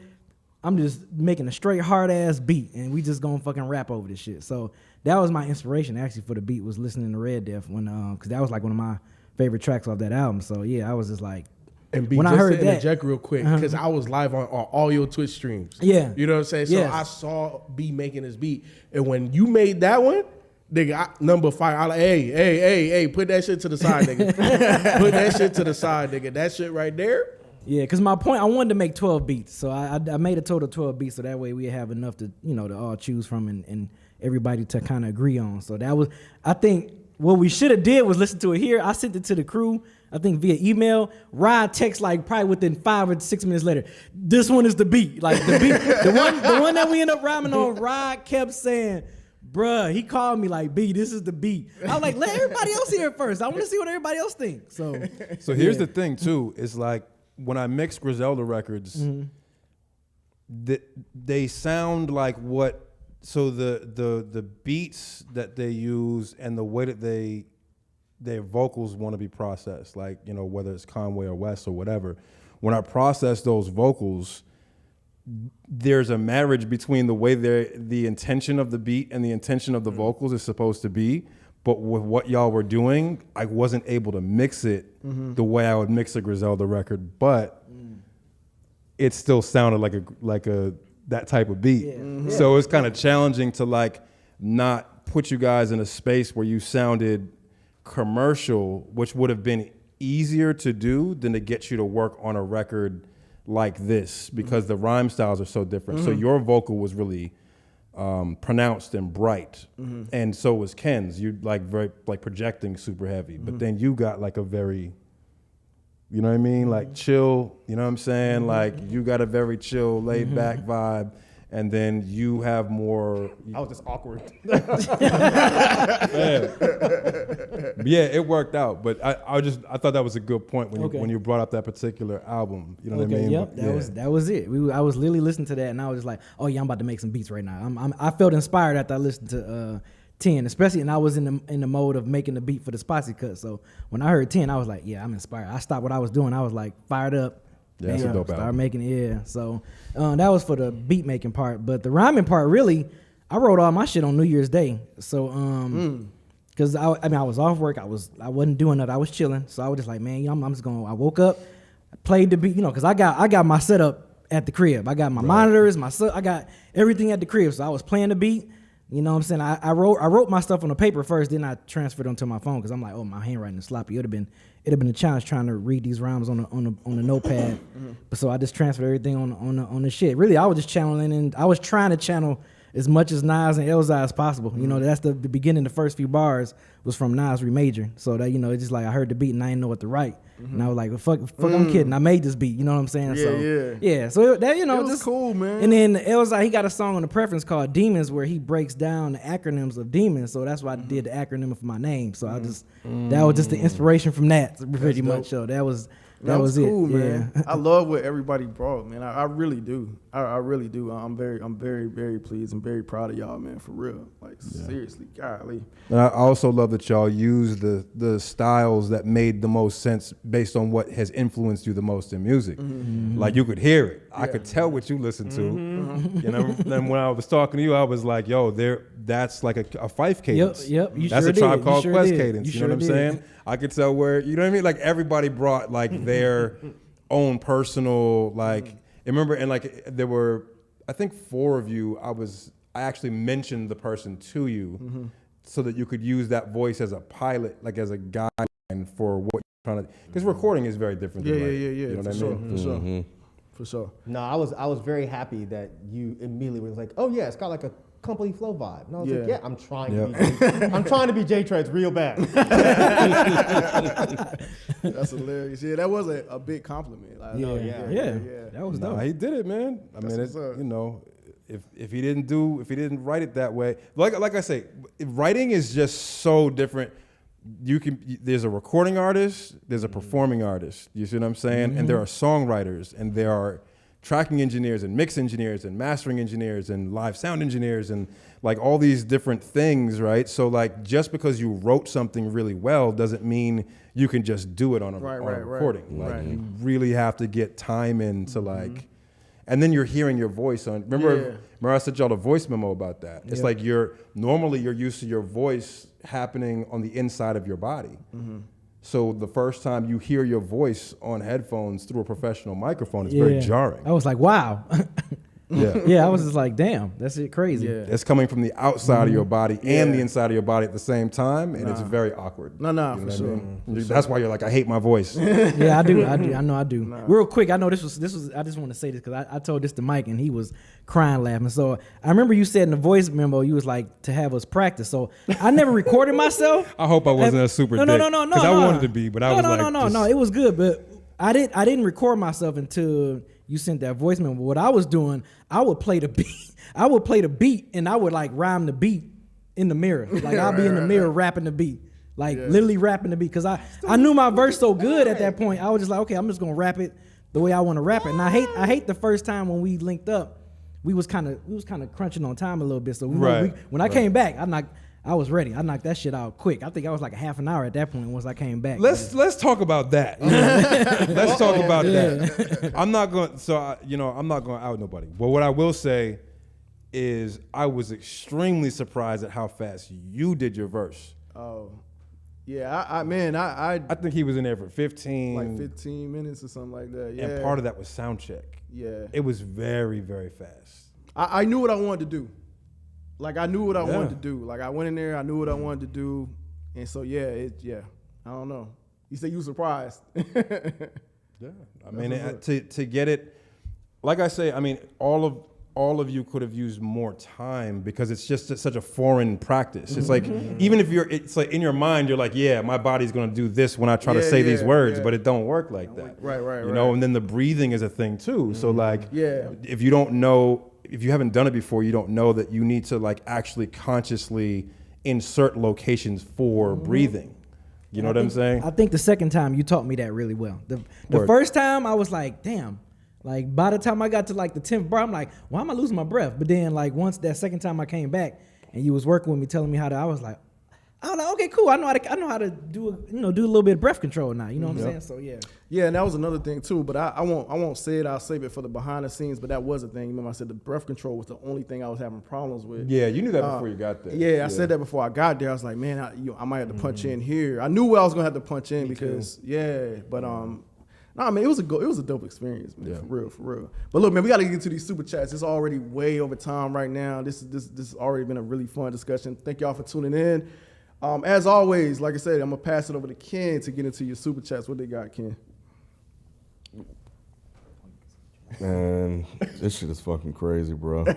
I'm just making a straight hard ass beat, and we just gonna fucking rap over this shit. So that was my inspiration actually for the beat, was listening to Red Death because that was like one of my favorite tracks off that album. So yeah, I was just like, And when I heard that, interject real quick, because I was live on all your Twitch streams. Yeah. You know what I'm saying? So Yes. I saw B making this beat. And when you made that one, nigga, number 5, I like, hey, put that shit to the side, nigga. Put that shit to the side, nigga. That shit right there. Yeah, because my point, I wanted to make 12 beats. So I made a total of 12 beats, so that way we have enough to, to all choose from and everybody to kind of agree on. So that was, I think, what we should have did was listen to it here. I sent it to the crew, I think via email. Rod text like probably within 5 or 6 minutes later, this one is the beat. Like the beat, the one that we end up rhyming on, Rod kept saying, bruh, he called me like, B, this is the beat. I was like, let everybody else hear it first. I want to see what everybody else thinks. So here's the thing too, is like when I mix Griselda records, they sound like what, so the beats that they use and the way that their vocals want to be processed, like, whether it's Conway or West or whatever, when I process those vocals, there's a marriage between the way the intention of the beat and the intention of the vocals is supposed to be, but with what y'all were doing, I wasn't able to mix it the way I would mix a Griselda record, but it still sounded like a that type of beat. Yeah. So it's kind of challenging to like not put you guys in a space where you sounded commercial, which would have been easier to do than to get you to work on a record like this, because the rhyme styles are so different. So your vocal was really pronounced and bright, and so was Ken's. You very projecting super heavy, but then you got like a very, you know what I mean, like chill. You know what I'm saying? Like you got a very chill, laid back vibe, and then you have more. I was just awkward. Yeah, it worked out, but I thought that was a good point when you brought up that particular album. You know what I mean? Yep, that was it. I was literally listening to that, and I was just like, oh yeah, I'm about to make some beats right now. I felt inspired after I listened to 10, especially, and I was in the mode of making the beat for the Posse cut. So when I heard 10, I was like, yeah, I'm inspired. I stopped what I was doing. I was like fired up. Yeah, that's a dope start album. making it. Yeah. So that was for the beat making part, but the rhyming part, really, I wrote all my shit on New Year's Day. So because I was off work. I wasn't doing nothing. I was chilling. So I was just like, man, I'm just going. I woke up, played the beat, because I got my setup at the crib. I got my monitors, I got everything at the crib. So I was playing the beat. You know what I'm saying? I wrote my stuff on the paper first, then I transferred it onto my phone because I'm like, oh, my handwriting is sloppy. It'd have been a challenge trying to read these rhymes on the notepad. But so I just transferred everything on the shit. Really, I was just channeling, and I was trying to channel as much as Nas and Elzhi as possible. That's the beginning. The first few bars was from Nas Remajor. So that it's just like I heard the beat and I didn't know what to write. And I was like, well, fuck, I'm kidding. I made this beat. You know what I'm saying? So that it was just cool, man. And then Elzhi, he got a song on the preference called Demons, where he breaks down the acronyms of demons. So that's why I did the acronym for my name. So that was just the inspiration from that, pretty much. So that was cool, it. man. Yeah. I love what everybody brought, man. I really do. I really do. I'm very, very pleased and very proud of y'all, man. For real, seriously, golly. And I also love that y'all use the styles that made the most sense based on what has influenced you the most in music. Like you could hear it. I could tell what you listen to. Then when I was talking to you, I was like, yo, that's like a Fife cadence. Yep. You that's sure a Tribe Called sure Quest did. cadence. You know sure what I'm saying? I could tell where, you know what I mean? Like everybody brought like their own personal, like, remember, and like there were, I think 4 of you, I actually mentioned the person to you so that you could use that voice as a pilot, like as a guideline for what you're trying to, because recording is very different than writing. You know what I mean? For sure. No, I was very happy that you immediately was like, oh yeah, it's got like a company flow vibe. And I was like, yeah, I'm trying to be J-Treads real bad. That's hilarious. Yeah, that was a big compliment. Like, yeah. That was dope. He did it, man. I mean, it's, if he didn't write it that way, like I say, writing is just so different. There's a recording artist, there's a performing artist. You see what I'm saying? And there are songwriters, and there are tracking engineers and mix engineers and mastering engineers and live sound engineers and like all these different things, right? So like just because you wrote something really well doesn't mean you can just do it on a recording. Like you really have to get time into like, and then you're hearing your voice on. Remember I sent y'all a voice memo about that. It's like you're used to your voice happening on the inside of your body. So the first time you hear your voice on headphones through a professional microphone, it's very jarring. I was like, wow. Yeah. I was just like, damn, that's it crazy. Yeah. It's coming from the outside of your body and the inside of your body at the same time, and it's very awkward. No, You know for what I sure. mean? That's why you're like, I hate my voice. Yeah, I do. I know I do. Real quick, I know this was. I just want to say this because I told this to Myke and he was crying laughing. So I remember you said in the voice memo you was like to have us practice. So I never recorded myself. I hope I wasn't a super dick. No. Because I wanted to be, but I was like, No. It was good, but I didn't record myself until you sent that voice memo. What I was doing, I would play the beat. I would play the beat and I would like rhyme the beat in the mirror. Like I'll be in the mirror rapping the beat. Like literally rapping the beat. Cause I knew my verse so good at that point. I was just like, okay, I'm just gonna rap it the way I want to rap it. And I hate the first time when we linked up, we was kind of crunching on time a little bit. So when I came back, I was ready. I knocked that shit out quick. I think I was like a half an hour at that point once I came back. Let's talk about that. Let's talk about that. I'm not going to out nobody. But what I will say is I was extremely surprised at how fast you did your verse. Oh, yeah. I think he was in there for 15. Like 15 minutes or something like that. Yeah. And part of that was sound check. Yeah. It was very, very fast. I knew what I wanted to do. Like I knew what I wanted to do. Like I went in there, I knew what I wanted to do, and so I don't know. You say you were surprised. Yeah, I mean to get it, like I say, I mean all of you could have used more time because it's just such a foreign practice. It's like even if it's like in your mind you're like, yeah, my body's gonna do this when I try to say these words, but it don't work like that. Right. You know, and then the breathing is a thing too. So like, if you don't know. If you haven't done it before, you don't know that you need to like actually consciously insert locations for breathing. You know what I'm saying? I think the second time you taught me that really well. The first time I was like, damn. Like by the time I got to like the 10th bar, I'm like, why am I losing my breath? But then like once that second time I came back and you was working with me telling me how to, I was like, okay, cool. I know how to do a little bit of breath control now. You know what I'm saying? So yeah. Yeah, and that was another thing too. But I won't say it. I'll save it for the behind the scenes. But that was a thing. Remember, I said the breath control was the only thing I was having problems with. Yeah, you knew that before you got there. Yeah, I said that before I got there. I was like, man, I might have to punch in here. I knew where I was gonna have to punch in because but no, I mean it was a dope experience, man. For real. But look, man, we got to get to these super chats. It's already way over time right now. This has already been a really fun discussion. Thank y'all for tuning in. As always, like I said, I'm gonna pass it over to Ken to get into your super chats. What they got, Ken? Man, this shit is fucking crazy, bro. We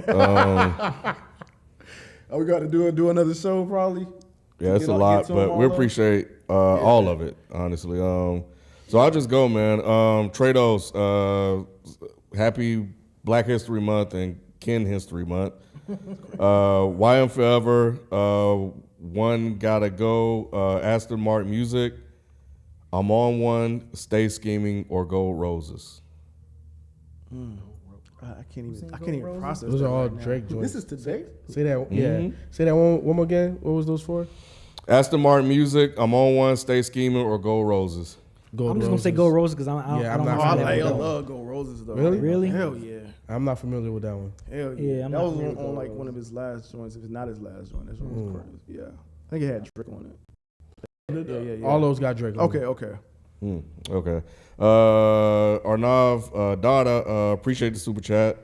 got to do another show probably. Yeah, it's a lot, but we appreciate all of it, honestly. So I'll just go, man. Trados, happy Black History Month and Ken History Month. YM Forever. One Gotta Go, Aston Martin Music, I'm on One, Stay Scheming, or Gold Roses. I can't even process. Those are all right Drake joints. This is today. Say that, Say that one more again. What was those for? Aston Martin Music, I'm on One, Stay Scheming, or Gold Roses. I'm just gonna say Gold Roses because I love Gold Roses though. Really? Hell yeah. I'm not familiar with that one. Hell yeah. That was on like one of his last joints. If it's not his last joint, that joint was crazy. Yeah. I think it had Drake on it. Yeah. All those got Drake on it. Okay. Okay. Arnav Dada, appreciate the super chat.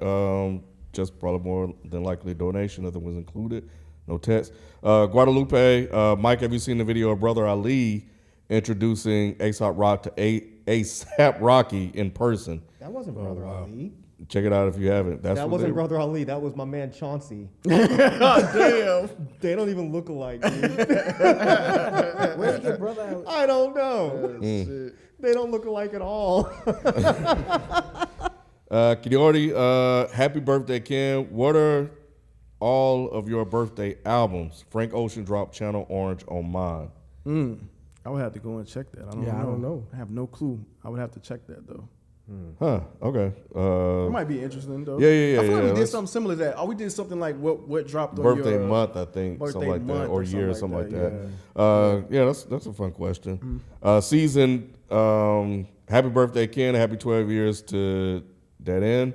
Just probably more than likely a donation. Nothing was included. No text. Guadalupe, Myke, have you seen the video of Brother Ali introducing A$AP Rock to A$AP Rocky in person? That wasn't Brother Ali. Check it out if you haven't. That wasn't Brother Ali. That was my man Chauncey. Damn. They don't even look alike, dude. Where did your brother Ali? I don't know. Shit. They don't look alike at all. Kidiordi, happy birthday, Ken. What are all of your birthday albums? Frank Ocean dropped Channel Orange on mine. I would have to go and check that. I don't know. I have no clue. I would have to check that though. Huh. Okay. It might be interesting though. Yeah. I feel like we did something similar to that. Oh, we did something like what dropped on birthday your month, I think, something like that, or year, or something like that. Yeah. That's a fun question. Season. Happy birthday, Ken. Happy 12 years to Dead End.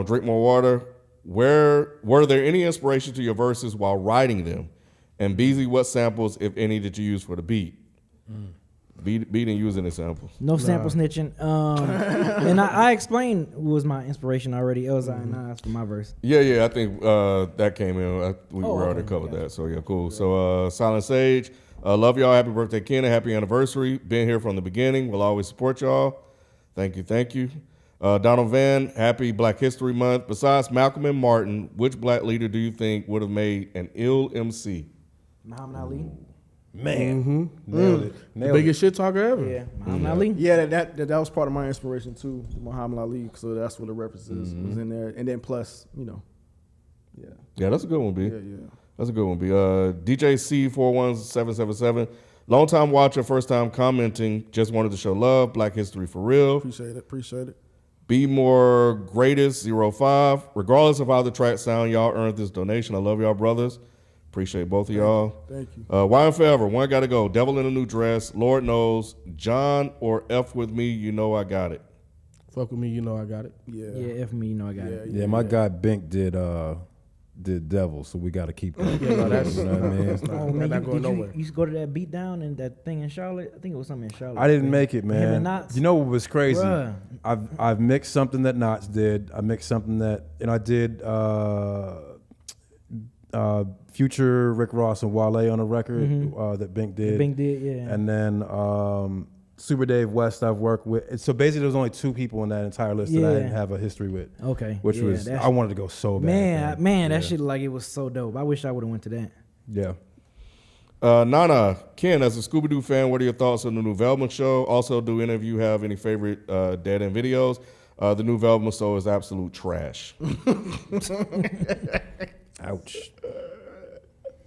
Drink more water. Were there any inspiration to your verses while writing them? And Beezy, what samples, if any, did you use for the beat? Beat didn't use any samples. No sample snitching. And I explained who was my inspiration already. Elzai and Nas for my verse. Yeah, I think that came in. We already okay, covered that. So yeah, cool. So Silent Sage, love y'all. Happy birthday, Kenna. Happy anniversary. Been here from the beginning. We'll always support y'all. Thank you. Donald Van, happy Black History Month. Besides Malcolm and Martin, which black leader do you think would have made an ill MC? Muhammad Ali. Man, nailed it. The biggest shit talker ever. Yeah, Muhammad Ali. Yeah, that was part of my inspiration too, Muhammad Ali. So that's what the reference was in there, and then plus, Yeah, that's a good one, B. Yeah. That's a good one, B. DJ C41777, long time watcher, first time commenting. Just wanted to show love. Black History for real. Appreciate it. Be more greatest 05. Regardless of how the track sound, y'all earned this donation. I love y'all, brothers. Appreciate both of y'all. Thank you. Why and forever. One got to go. Devil in a New Dress. Lord knows. John or F with me. You know I got it. Fuck with me, you know I got it. Yeah, F me, you know I got it. Yeah, my guy Bink did Devil, so we got to keep that. Yeah, no, that's you know what I mean? Oh man, not going nowhere. You used to go to that beat down and that thing in Charlotte. I think it was something in Charlotte. I didn't make it, Him and man. Knots. You know what was crazy? Bruh. I've mixed something that Knots did. I mixed something that, and I did Future, Rick Ross, and Wale on a record that Bink did. Bink did, yeah. And then Super Dave West I've worked with. So basically, there was only 2 people in that entire list that I didn't have a history with. Okay. Which yeah, was, I wanted to go so bad. Man, Yeah. that shit like it was so dope. I wish I would have went to that. Yeah. Nana, Ken, as a Scooby-Doo fan, what are your thoughts on the new Velma show? Also, do any of you have any favorite Dead End videos? The new Velma show is absolute trash. Ouch.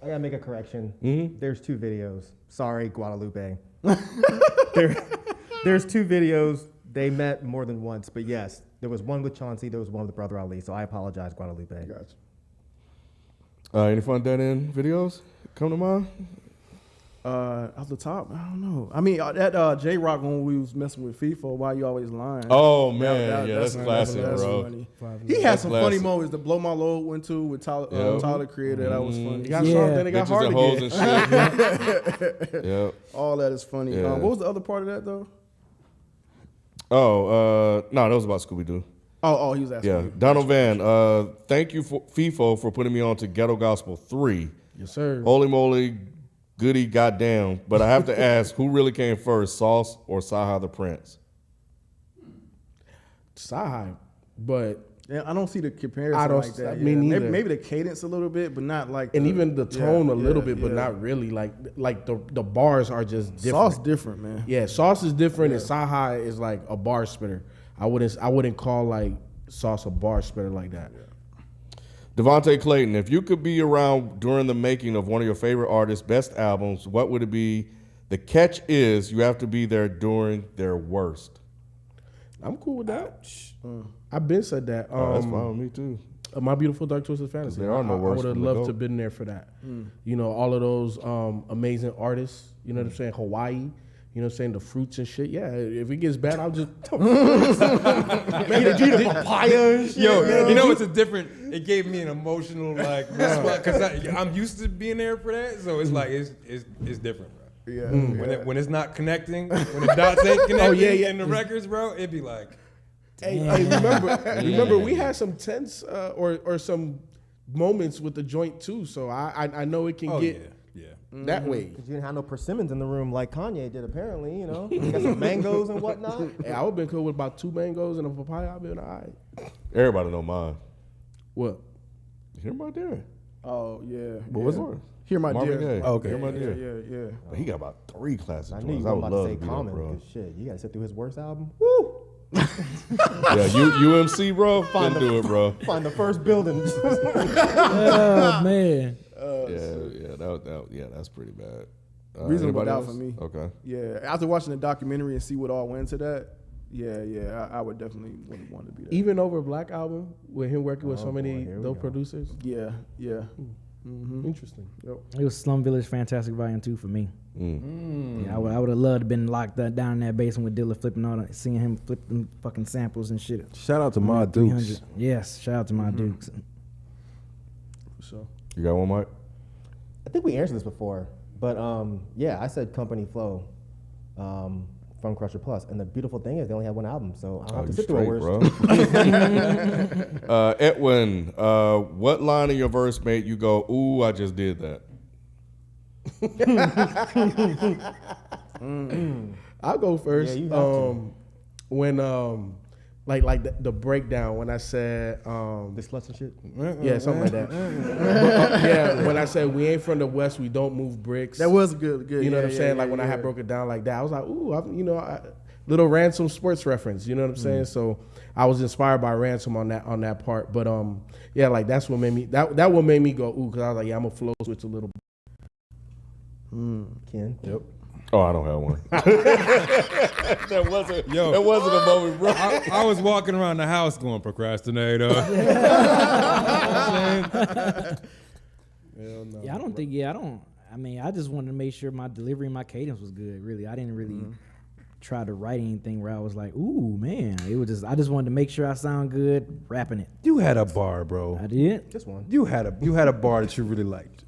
I gotta make a correction. There's 2 videos. Sorry, Guadalupe. There's 2 videos. They met more than once, but yes, there was one with Chauncey. There was one with Brother Ali. So I apologize, Guadalupe. Gotcha. Any fun Dead End videos come to mind? Off the top, I don't know. I mean, that J Rock when we was messing with Feefo, why you always lying? Oh man, that's classic, bro. Funny. He had some funny moments. The Blow My Load went to with Tyler Creator. That was funny. He got soft, then it got hard again. And shit. Yep. All that is funny. Yeah. What was the other part of that though? No, that was about Scooby-Doo. Oh, he was asking. Yeah, me. Donald Van, thank you for Feefo for putting me on to Ghetto Gospel 3. Yes, sir. Holy moly, goody goddamn. But I have to ask, who really came first, Sauce or Saha the Prince? Saha, but yeah, I don't see the comparison I don't- like that. me neither. Maybe the cadence a little bit, but not like. and even the tone a little bit, but not really. Like the bars are just different. Sauce different, man. Yeah, Sauce is different, and Saha is like a bar spitter. I wouldn't call like Sauce a bar spitter like that. Devontae Clayton, if you could be around during the making of one of your favorite artists' best albums, what would it be? The catch is you have to be there during their worst. I'm cool with that. I've been said that. That's fine with me too. My Beautiful Dark Twisted Fantasy. There are no I worse would have from the loved GOAT. to have been there for that. You know, all of those amazing artists. You know what I'm saying? Hawaii. You know what I'm saying? The fruits and shit. Yeah, if it gets bad, I'll just Man, the papaya and shit. Yo, you know it's a different. It gave me an emotional like because I'm used to being there for that, so it's like it's different, bro. Yeah. When it's not connecting, when the dots ain't connecting in the records, bro, it'd be like. Hey, remember we had some tense or some moments with the joint too. So I know it can get that way. Because you didn't have no persimmons in the room like Kanye did, apparently, you know. You got some mangoes and whatnot. Hey, I would have been cool with about 2 mangoes and a papaya. I've been all right. Everybody know mine. What? Hear my dear. Oh yeah. What was yours? Hear my Marvin dear. Gaye. Oh, okay. Hear my dear. Yeah. But he got about 3 classic I joints. knew you I were would about love to to say be there, Common, bro. because shit, you got to sit through his worst album. Woo! Yeah, UMC, bro. Couldn't do it, bro. Find the first building. Oh man. That's pretty bad. Reasonable anybody doubt else? for me. Okay. Yeah. After watching the documentary and see what all went into that, I would definitely want to be there. Even over Black Album with him working with so many here we dope go. producers. Yeah. Interesting. Yep. It was Slum Village Fantastic Volume 2 for me. Yeah, I would have loved to been locked down in that basement with Dilla flipping all that, seeing him flip them fucking samples and shit. Shout out to my Dukes. Yes, shout out to my Dukes. So You got one, Mike? I think we answered this before, but yeah, I said Company Flow. from Crusher Plus. And the beautiful thing is they only have one album, so I don't have to you sit through a straight, worst. bro. Edwin, what line of your verse made you go, ooh, I just did that? I'll go first. Yeah, you have to. When like the breakdown when I said This sluts and shit. yeah, something like that. But, yeah, when I said we ain't from the West, we don't move bricks. That was good. You know what I'm Yeah, saying? yeah, like when I yeah. had broke it down like that, I was like, ooh, little Ransom sports reference. You know what I'm saying? So I was inspired by Ransom on that part. But yeah, like that's what made me that what made me go ooh, because I was like, yeah, I'm gonna flow switch a little. Ken. Yep. Oh, I don't have one. that wasn't a moment, bro. I was walking around the house going procrastinator. Yeah, I mean, I just wanted to make sure my delivery and my cadence was good, really. I didn't really try to write anything where I was like, ooh, man. I just wanted to make sure I sound good rapping it. You had a bar, bro. I did. Just one. You had a bar that you really liked.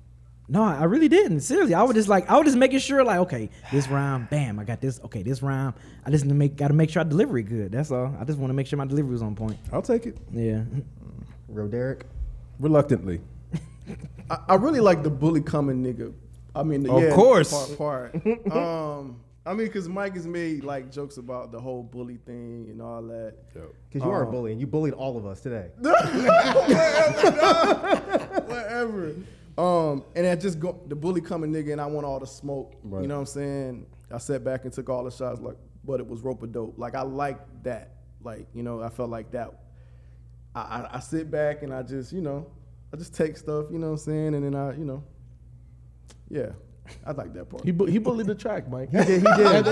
No, I really didn't. Seriously, I was just making sure, like, okay, this rhyme, bam, I got this. Okay, this rhyme, I just got to make sure I deliver it good. That's all. I just want to make sure my delivery was on point. I'll take it. Yeah. Real Derek. Reluctantly. I really like the bully coming nigga. I mean, Of course. part. I mean, because Myke has made like jokes about the whole bully thing and all that. Because you are a bully, and you bullied all of us today. Whatever. And I just go the bully coming nigga, and I want all the smoke. Right. You know what I'm saying? I sat back and took all the shots, like, but it was rope-a-dope. Like I like that. Like, you know, I felt like that. I sit back and I just take stuff. You know what I'm saying? And then yeah. I like that part. He bullied the track, Mike. He did.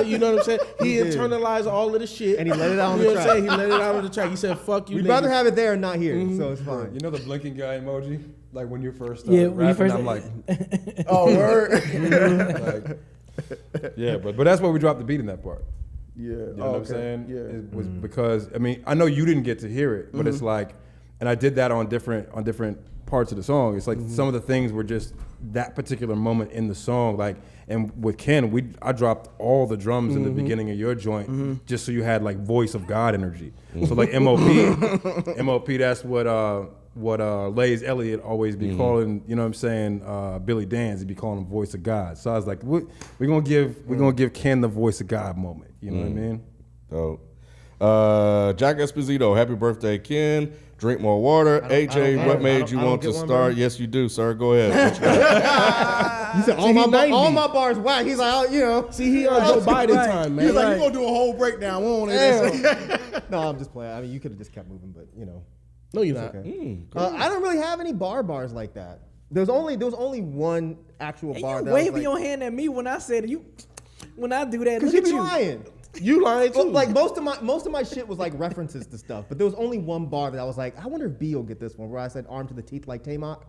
You know what I'm saying? He internalized all of the shit. And he let it out on You the know what track. I'm saying? He let it out on the track. He said, fuck you, We'd niggas. rather have it there and not here, so it's fine. You know the blinking guy emoji? Like when you first started When you rapping, first- I'm like, Oh, word. like, yeah, but that's why we dropped the beat in that part. Yeah. You know what I'm saying? Yeah. It was because, I mean, I know you didn't get to hear it, but it's like, and I did that on different parts of the song. It's like some of the things were just that particular moment in the song. Like, and with Ken, I dropped all the drums in the beginning of your joint just so you had like voice of God energy. So like MOP, that's what Lays Elliott always be calling, you know what I'm saying, Billy Danz, he'd be calling him voice of God. So I was like, we're gonna give Ken the voice of God moment. You know what I mean? Dope. Jack Esposito, happy birthday, Ken. Drink more water. AJ, what made you want to start? Yes, you do, sir. Go ahead. What you got? You said all my bars whack. He's like, See, he on Joe Biden time, man. He's like, you gonna do a whole breakdown, won't it? No, I'm just playing. I mean, you could have just kept moving, but No, you're not. Okay. I don't really have any bars like that. There was only one actual And bar. you that waving was your hand at me when I said when I do that. because Look you at be you. lying. You lying too. Like most of my shit was like references to stuff, but there was only one bar that I was like, I wonder if B will get this one, where I said armed to the teeth like Tamok. Do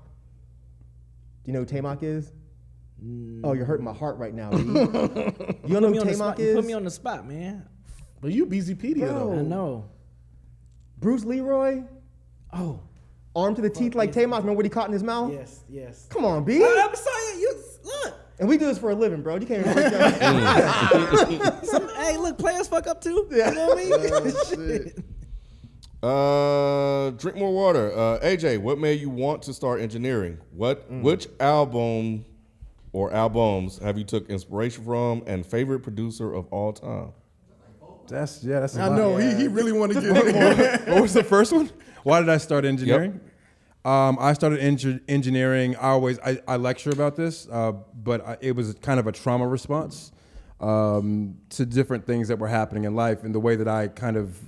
you know who Tamok is? Oh, you're hurting my heart right now, B. You don't know who Tamok You is? put me on the spot, man. But you Beezypedia though. I know. Bruce Leroy, Oh, armed to the teeth like Tamok. Remember what he caught in his mouth? yes. Come on, B. I'm sorry. You look. And we do this for a living, bro. You can't even break that. Hey, look, players fuck up too. You know what I mean? Shit. Drink more water. AJ, what made you want to start engineering? Which album or albums have you took inspiration from, and favorite producer of all time? That's I know, he really wanted to get it. What was the first one? Why did I start engineering? I started engineering. I lecture about this, but it was kind of a trauma response to different things that were happening in life. And the way that I kind of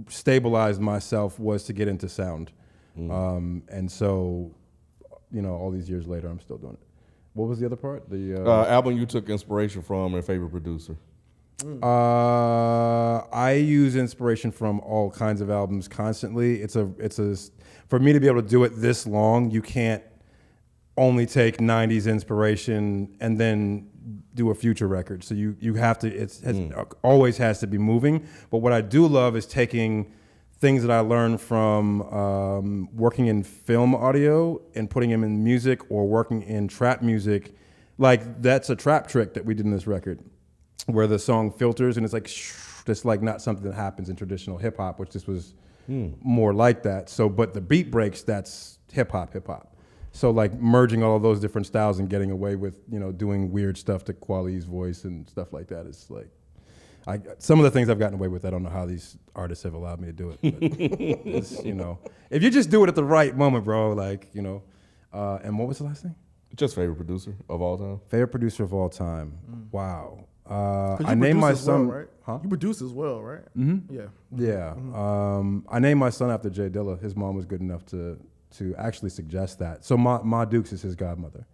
stabilized myself was to get into sound. And so, all these years later, I'm still doing it. What was the other part? The album you took inspiration from and favorite producer? I use inspiration from all kinds of albums constantly. It's a for me to be able to do it this long, you can't only take 90s inspiration and then do a future record. So you have to, always has to be moving. But what I do love is taking things that I learned from working in film audio and putting them in music, or working in trap music. Like, that's a trap trick that we did in this record. where the song filters and it's like just like not something that happens in traditional hip hop, which this was more like that. So, but the beat breaks, that's hip hop. So like merging all of those different styles and getting away with, you know, doing weird stuff to Kweli's voice and stuff like that is like, some of the things I've gotten away with, I don't know how these artists have allowed me to do it. But it's, you know, if you just do it at the right moment, bro, like, you know, and what was the last thing? Just favorite producer of all time. Favorite producer of all time. Wow. You I named my produce as well, son, right? huh? You produce as well, right? Mm-hmm. Yeah. Yeah. I named my son after Jay Dilla. His mom was good enough to actually suggest that. So Ma Dukes is his godmother.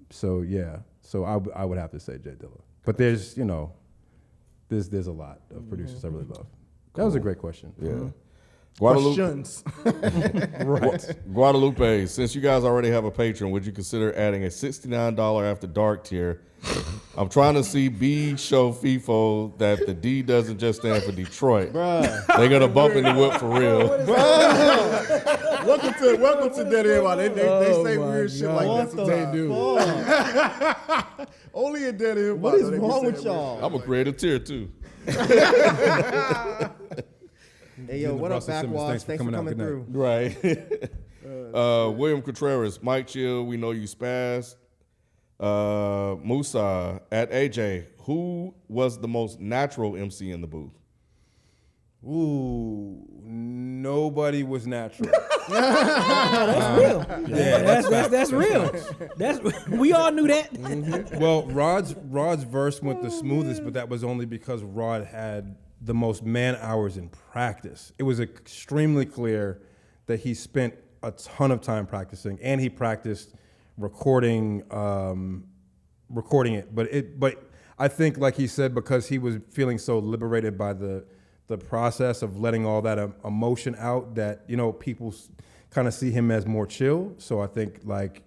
So yeah. So I would have to say Jay Dilla. But there's, you know, there's a lot of producers I really love. That was a great question. Yeah. Questions. Right. Guadalupe, since you guys already have a patron, would you consider adding a $69 After Dark tier? I'm trying to see B show Feefo that the D doesn't just stand for Detroit. Bruh. They're going to bump in the whip for real. Welcome to Dead End. They say weird shit like What that. That's what they do. Only in Dead End. What is wrong with y'all? I'm a creative tier too. Hey, yo, what up, Backwash? Thanks for coming through. Right. William Contreras, Mike Chill, we know you spazzed. Musa at AJ, who was the most natural MC in the booth? Ooh, nobody was natural. That's real. Yeah, that's real. We all knew that. Well, Rod's verse went the smoothest, but that was only because Rod had the most man hours in practice. It was extremely clear that he spent a ton of time practicing, and he practiced recording it. But I think, like he said, because he was feeling so liberated by the process of letting all that emotion out, that, you know, people kind of see him as more chill. So I think like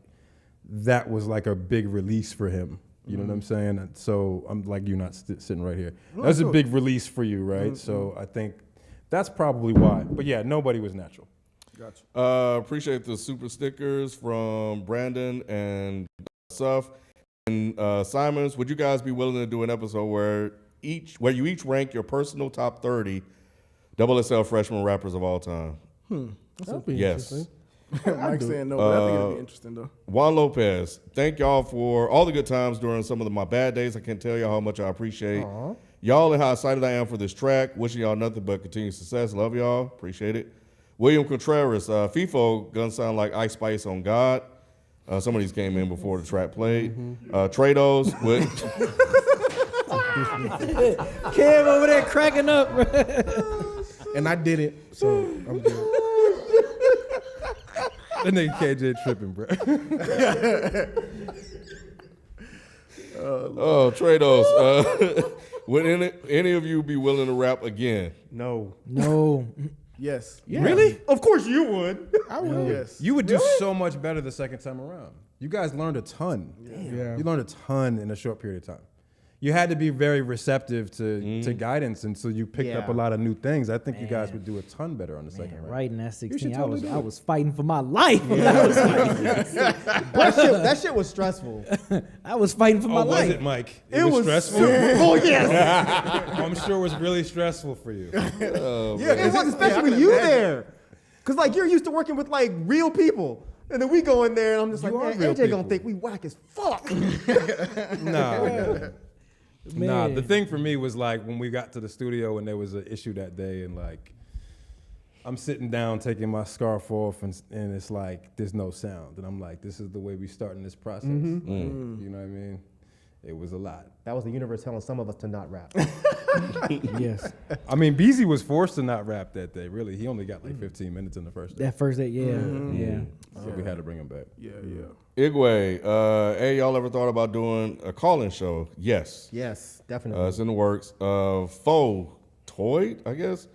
that was like a big release for him. You know what I'm saying? So I'm like, you're not sitting right here. That's a big release for you, right? So I think that's probably why. But yeah, nobody was natural. Gotcha. Appreciate the super stickers from Brandon and Suff and Simons. Would you guys be willing to do an episode where you each rank your personal top 30 double XL freshman rappers of all time? That'd be Yes. interesting. Mike saying no, but I think it'd be interesting though. Juan Lopez, thank y'all for all the good times during some of my bad days. I can't tell y'all how much I appreciate y'all and how excited I am for this track. Wishing y'all nothing but continued success. Love y'all. Appreciate it. William Contreras, Feefo gonna sound like Ice Spice on God. Some of these came in before the track played. Trados with Kev over there cracking up. And I did it, so I'm good. That nigga KJ tripping, bro. Trados. Would any of you be willing to rap again? No. Yes. Yeah. Really? Of course you would. I would. Yes. You would do so much better the second time around. You guys learned a ton. Yeah. You learned a ton in a short period of time. You had to be very receptive to guidance, and so you picked up a lot of new things. I think you guys would do a ton better on the second round. Right in that 16, totally I was fighting for my life. That shit was stressful. I was fighting for my life. Was it, Mike? It was stressful. Oh yes. I'm sure it was really stressful for you. It was, especially with you there, because like you're used to working with like real people, and then we go in there and I'm just You like, are man, real AJ people. gonna think we whack as fuck. Nah, the thing for me was like when we got to the studio and there was an issue that day, and like I'm sitting down taking my scarf off and it's like there's no sound, and I'm like, this is the way we starting this process. You know what I mean? It was a lot. That was the universe telling some of us to not rap. Yes. I mean, Beezy was forced to not rap that day. Really, he only got like 15 minutes in the first day. That first day, yeah. So we had to bring him back. Yeah. Igwe, hey, y'all ever thought about doing a call-in show? Yes. Yes, definitely. It's in the works. Toy, I guess.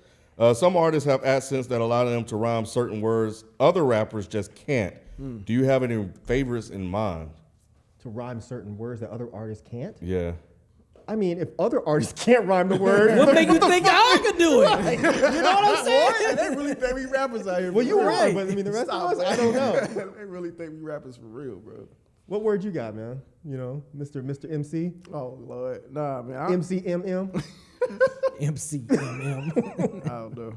Some artists have accents that allow them to rhyme certain words other rappers just can't. Do you have any favorites in mind? To rhyme certain words that other artists can't? Yeah. I mean, if other artists can't rhyme the word, What make you think I could do it? You know what I'm saying? They really think we rappers out here. well, for you're real. right, but I mean, the rest of us, I don't know. They really think we rappers for real, bro. What word you got, man? You know, Mr. MC? Oh, Lord. Nah, man. MCMM? MCMM. I don't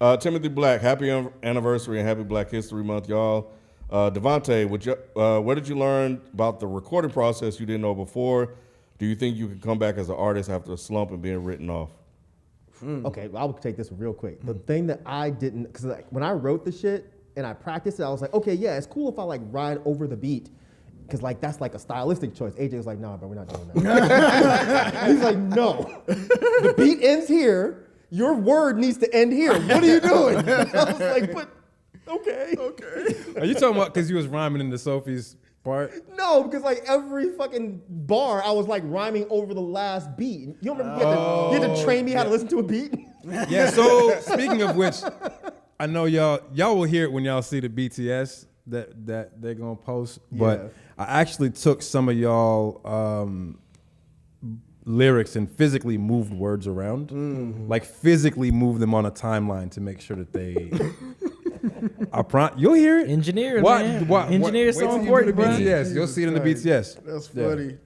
know. Timothy Black, happy anniversary and happy Black History Month, y'all. Devontae, what did you learn about the recording process you didn't know before? Do you think you could come back as an artist after a slump and being written off? Okay, well, I'll take this real quick. The thing that I didn't, because like, when I wrote the shit and I practiced it, I was like, okay, yeah, it's cool if I like ride over the beat. Because like that's like a stylistic choice. AJ was like, nah, bro, we're not doing that. He's like, no. The beat ends here. Your word needs to end here. What are you doing? I was like, but okay. Are you talking about because you was rhyming into Sophie's part? No, because like every fucking bar, I was like rhyming over the last beat. You remember you had to train me how to listen to a beat? Yeah, so speaking of which, I know y'all will hear it when y'all see the BTS that they're gonna post. But I actually took some of y'all lyrics and physically moved words around. Like physically moved them on a timeline to make sure that they you'll hear it. Engineers, man. Engineers so important, bro. BTS. You'll see it in the BTS. That's funny.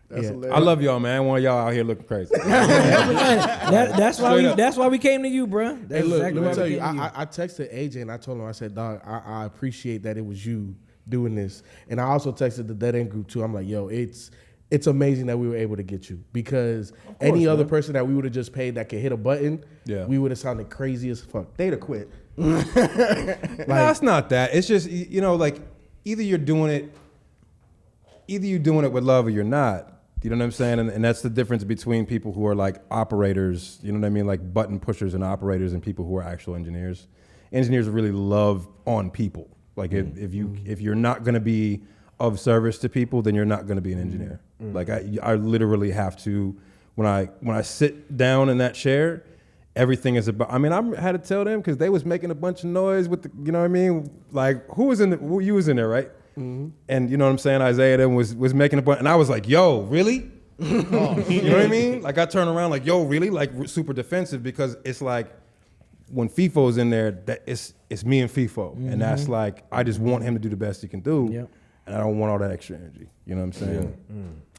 That's hilarious. I love y'all, man. One of y'all out here looking crazy. That's why we came to you, bro. That's Hey, look, exactly let me why tell we you, came to you. I texted AJ and I told him, I said, dog, I appreciate that it was you doing this. And I also texted the Dead End group too. I'm like, yo, it's amazing that we were able to get you, because any other person that we would have just paid that could hit a button, we would have sounded crazy as fuck. They'd have quit. No, it's not that. It's just, like either you're doing it with love or you're not. You know what I'm saying? And that's the difference between people who are like operators, you know what I mean? Like button pushers and operators, and people who are actual engineers. Engineers really love on people. Like if you're not going to be of service to people, then you're not going to be an engineer. Like I literally have to, when I sit down in that chair, everything is about. I mean, I had to tell them because they was making a bunch of noise with the, you know what I mean? Like you was in there, right? And you know what I'm saying? Isaiah then was making a bunch, and I was like, yo, really? You know what I mean? Like I turn around like, yo, really? Like super defensive, because it's like when Feefo's in there, that it's me and Feefo, and that's like I just want him to do the best he can do, and I don't want all that extra energy. You know what I'm saying?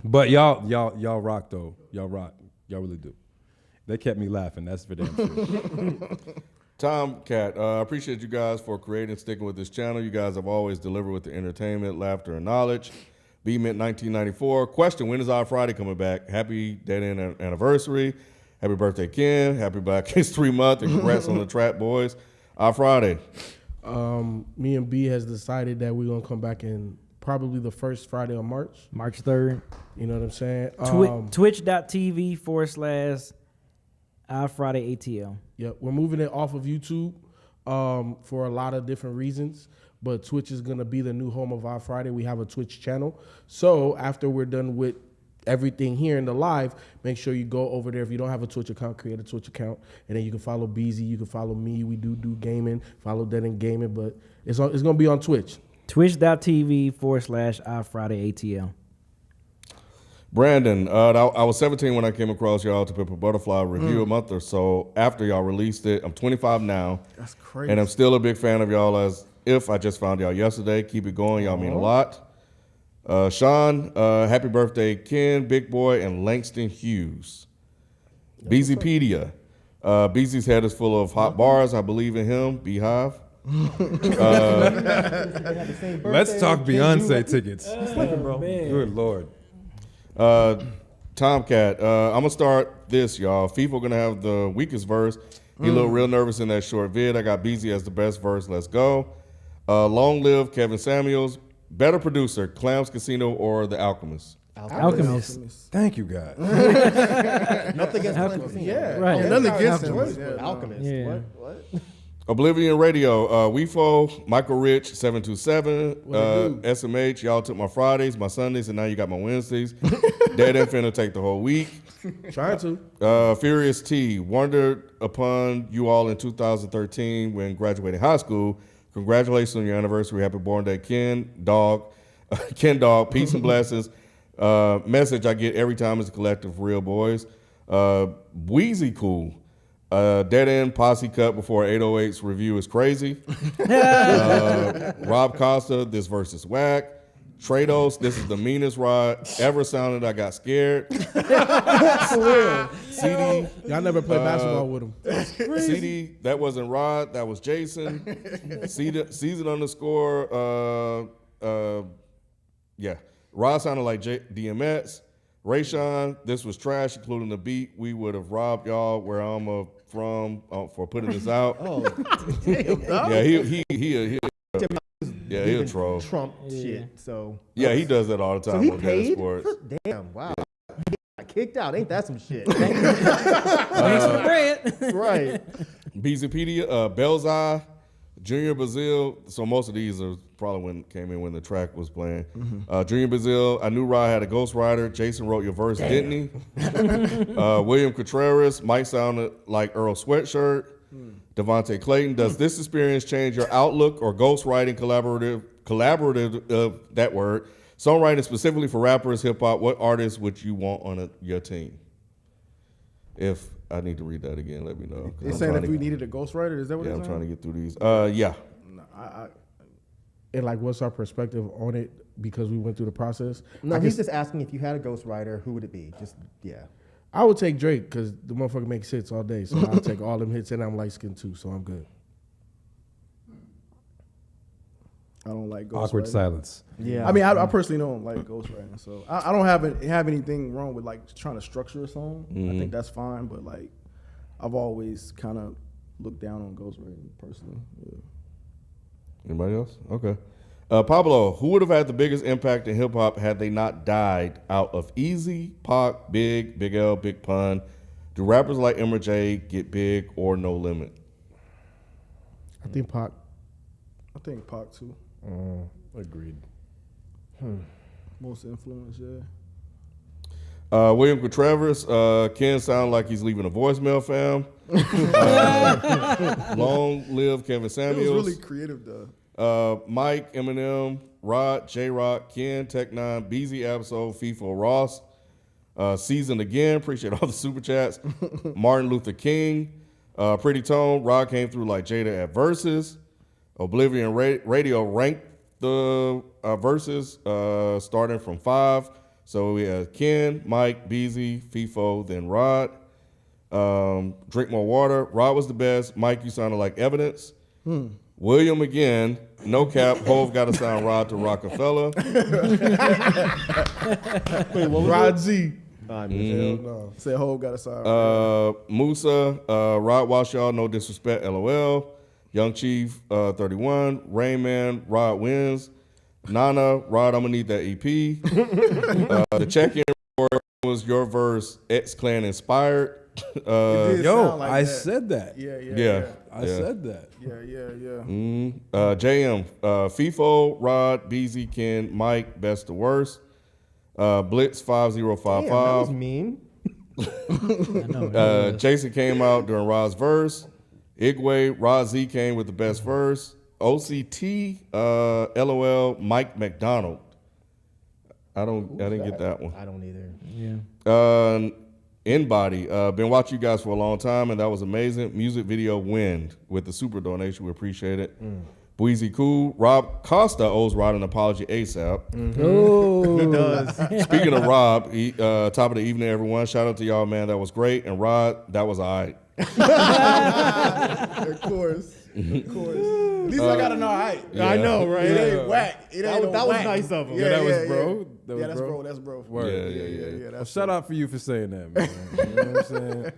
But y'all rock though. Y'all rock. Y'all really do. They kept me laughing. That's for damn sure. Tomcat, I appreciate you guys for creating and sticking with this channel. You guys have always delivered with the entertainment, laughter, and knowledge. B-Mint 1994. Question, when is our Friday coming back? Happy Dead End anniversary. Happy birthday, Ken. Happy Black History Month. And congrats on the Trap Boys. Our Friday. Me and B has decided that we're going to come back in probably the first Friday of March. March 3rd. You know what I'm saying? Twitch.tv/iFridayATL. Yeah, we're moving it off of YouTube for a lot of different reasons, but Twitch is going to be the new home of our Friday. We have a Twitch channel. So after we're done with everything here in the live, make sure you go over there. If you don't have a Twitch account, create a Twitch account, and then you can follow Beezy, you can follow me. We do gaming, follow Dead End Gaming, but it's going to be on Twitch. Twitch.tv/iFridayATL. Brandon, I was 17 when I came across y'all To Pimp a Butterfly review a month or so after y'all released it. I'm 25 now. That's crazy. And I'm still a big fan of y'all as if I just found y'all yesterday. Keep it going. Y'all mean a lot. Sean, happy birthday, Ken, Big Boy, and Langston Hughes. Beezypedia. Beezy's head is full of hot bars. I believe in him. Beehive. Let's talk Beyonce tickets. Bro. Good Lord. Tomcat, I'm gonna start this, y'all. Feefo gonna have the weakest verse. He looked real nervous in that short vid. I got Beezy as the best verse. Let's go. Long live Kevin Samuels. Better producer, Clams Casino or The Alchemist? Alchemist. Thank you, God. Nothing against Clams Casino. Yeah, Right. nothing against Alchemist. him. Alchemist. Yeah. What? Oblivion Radio, Weefo, Michael Rich, 727, SMH, y'all took my Fridays, my Sundays, and now you got my Wednesdays. Dead End finna take the whole week. Trying to. Furious T, wondered upon you all in 2013 when graduating high school. Congratulations on your anniversary. Happy born day, Ken Dog. Peace and blessings. Message I get every time is a collective real boys. Wheezy cool. Dead End Posse cut before 808's review is crazy. Rob Costa, this verse is whack. Trados, this is the meanest rod ever sounded. I got scared. CD, y'all never played basketball with him. CD, that wasn't Rod, that was Jason. Season underscore, yeah. Rod sounded like DMX. Rayshawn, this was trash, including the beat. We would have robbed y'all where I'm from for putting this out. Oh, yeah, he a troll. Trump shit. So yeah, he does that all the time. So he on paid. Sports. Damn, wow. I kicked out. Ain't that some shit? Thanks for bread. Right. Beezypedia, Belzai, Junior Brazil. So most of these are probably came in when the track was playing. Junior Brazil, I knew Rod had a ghostwriter. Jason wrote your verse, didn't he? William Contreras, Myke sounded like Earl Sweatshirt. Devontae Clayton, does this experience change your outlook or ghostwriting collaborative, that word, songwriting specifically for rappers, hip hop, what artists would you want on your team? If I need to read that again, let me know. It's saying if we needed a ghostwriter, is that what yeah, it's I'm saying? trying to get through these. Yeah. No, And like, what's our perspective on it because we went through the process? No, he's just asking if you had a ghostwriter, who would it be? Just yeah. I would take Drake because the motherfucker makes hits all day. So I'll take all them hits, and I'm light skinned too, so I'm good. I don't like ghostwriting. Awkward silence. Yeah. I mean, I personally don't like ghostwriting, so I don't have anything wrong with like trying to structure a song. I think that's fine, but like I've always kind of looked down on ghostwriting personally. Yeah. Anybody else? Okay. Pablo, who would have had the biggest impact in hip hop had they not died out of Easy, Pac, Big L, Big Pun? Do rappers like Emma J get big or No Limit? I think Pac. I think Pac too. Agreed. Most influence, yeah. William Contreras, Ken sound like he's leaving a voicemail, fam. Long live Kevin Samuels. It was really creative though. Myke, Eminem, Rod, J-Rock, Ken, Tech9, Beezy, Absol, Feefo, Ross. Seasoned again. Appreciate all the super chats. Martin Luther King. Pretty Tone. Rod came through like Jada at Versus. Oblivion Radio ranked the Versus starting from 5. So we have Ken, Myke, Beezy, Feefo, then Rod. Drink More Water. Rod was the best. Myke, you sounded like Evidence. William again, no cap. Hove got to sound Rod to Rockefeller. Wait, what was Rod it? Z. Hell no. Said Hov got a side. Musa, Rod Wash y'all, no disrespect, LOL. Young Chief, 31. Rayman, Rod wins. Nana, Rod, I'm gonna need that EP. The check-in report was your verse, X-Clan inspired. Yo, like I that. said that. Yeah. I said that. Yeah. JM, FIFO, Rod, Beezy, Ken, Myke, best to worst. Blitz 5055. Damn, that was mean. Jason came out during Rod's verse. Igwe, Rod Z came with the best verse. OCT, LOL, Mike McDonald. I didn't get that one. I don't either. Yeah. InBody, been watching you guys for a long time, and that was amazing. Music video Wind with the super donation. We appreciate it. Beezy Cool. Rob Costa owes Rod an apology ASAP. Oh, He does. Speaking of Rob, top of the evening, everyone. Shout out to y'all, man. That was great. And Rod, that was all right. Of course. At least I gotta know height. Yeah. I know, right? It ain't whack. It ain't That was whack. nice of him. Yeah, that was yeah, bro. Yeah. That was That's bro. bro. That's bro. Word. Yeah. Well, shout out for you for saying that, man. You know what I'm saying?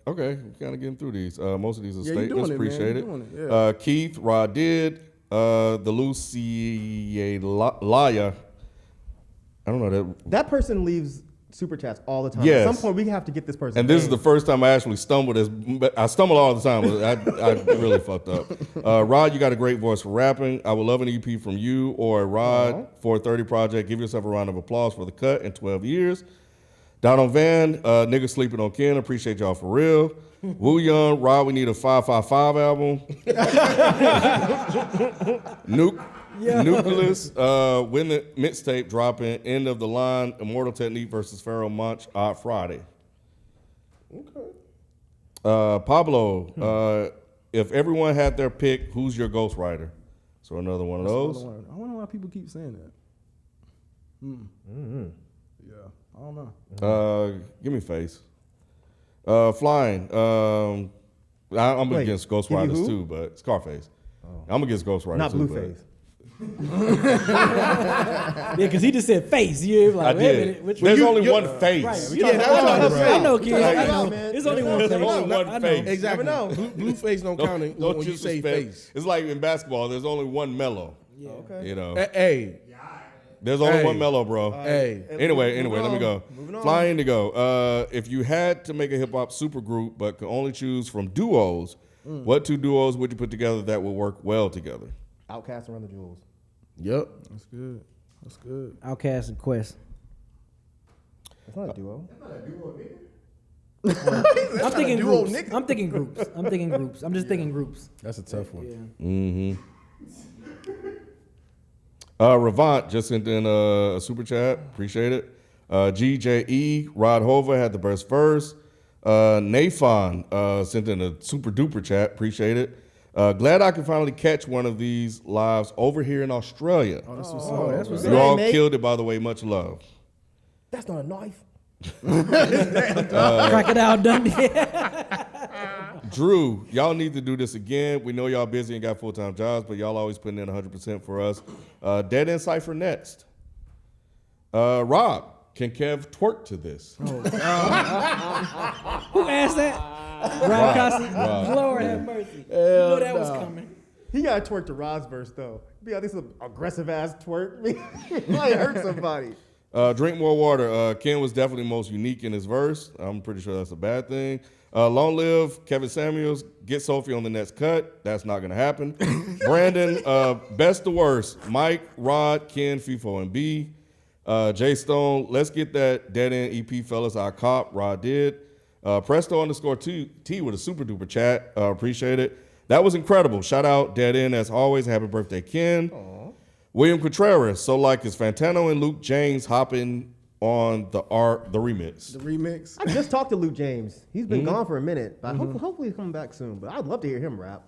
Okay, we're kind of getting through these. Most of these are Yeah, you statements. doing it, Appreciate man. it. You doing it, yeah. Keith, Rod did. The Lucia Laya. I don't know that. That person leaves super chats all the time. Yes. At some point, we have to get this person. And this is named. the first time I actually stumbled. I stumble all the time, but I really fucked up. Rod, you got a great voice for rapping. I would love an EP from you or a Rod 430 project. Give yourself a round of applause for the cut in 12 years. Donald Van, nigga sleeping on Ken. Appreciate y'all for real. Woo Young, Rod, we need a 555 album. Nucleus, when the mixtape dropping, end of the line, Immortal Technique versus Pharaoh Monch, Odd Friday. Okay. Pablo, if everyone had their pick, who's your ghostwriter? So another one of That's those. another one. I wonder why people keep saying that. Yeah, I don't know. Give me face. Flying. I'm Wait, against give you Ghostwriters who? too, but Scarface. I'm against Ghostwriters Not too. Blueface. Yeah, because he just said face. You like, I wait a did. minute. Which There's one? only one face. Right. Yeah, that's what I'm saying. I know, kid. Right. I know. Man. There's only one There's face. only one I know. face. Exactly. Never know. Blue face don't count when you say disrespect. face. It's like in basketball. There's only one mellow. Yeah. Okay. You know. Hey, There's only Hey. one mellow, bro. hey. Anyway, let me go. Moving on. Flying Indigo. If you had to make a hip hop supergroup but could only choose from duos, what 2 duos would you put together that would work well together? Outcast and Run the Jewels. Yep. That's good. That's good. Outcast and Quest. That's not a duo. I'm thinking duo, groups. nigga. I'm thinking groups. I'm just thinking groups. That's a tough one. Yeah. Ravant just sent in a super chat. Appreciate it. GJE, Rod Hova had the best verse. Nafon sent in a super duper chat. Appreciate it. Glad I can finally catch one of these lives over here in Australia. Oh, that's what's Oh, up. that's what's You up. all mate. killed it, by the way. Much love. That's not a knife. Crocodile Dundee. Drew, y'all need to do this again. We know y'all busy and got full-time jobs, but y'all always putting in 100% for us. Dead End Cypher next. Rob, can Kev twerk to this? Who asked that? Rob Costa. Rob. Lord have mercy. You know that was coming. He got to twerk to Rod's verse though. Be like, this is an aggressive ass twerk. Might hurt somebody. Drink more water. Ken was definitely most unique in his verse. I'm pretty sure that's a bad thing. Long live Kevin Samuels. Get Sophie on the next cut. That's not going to happen. Brandon, best to worst. Myke, Rod, Ken, Feefo, and B. Jay Stone, let's get that Dead End EP, fellas. I cop. Rod did. Presto _T with a super duper chat. Appreciate it. That was incredible. Shout out Dead End as always. Happy birthday, Ken. Aww. William Contreras. So like is Fantano and Luke James hopping on the remix? The remix. I just talked to Luke James. He's been gone for a minute, but hopefully he's coming back soon. But I'd love to hear him rap.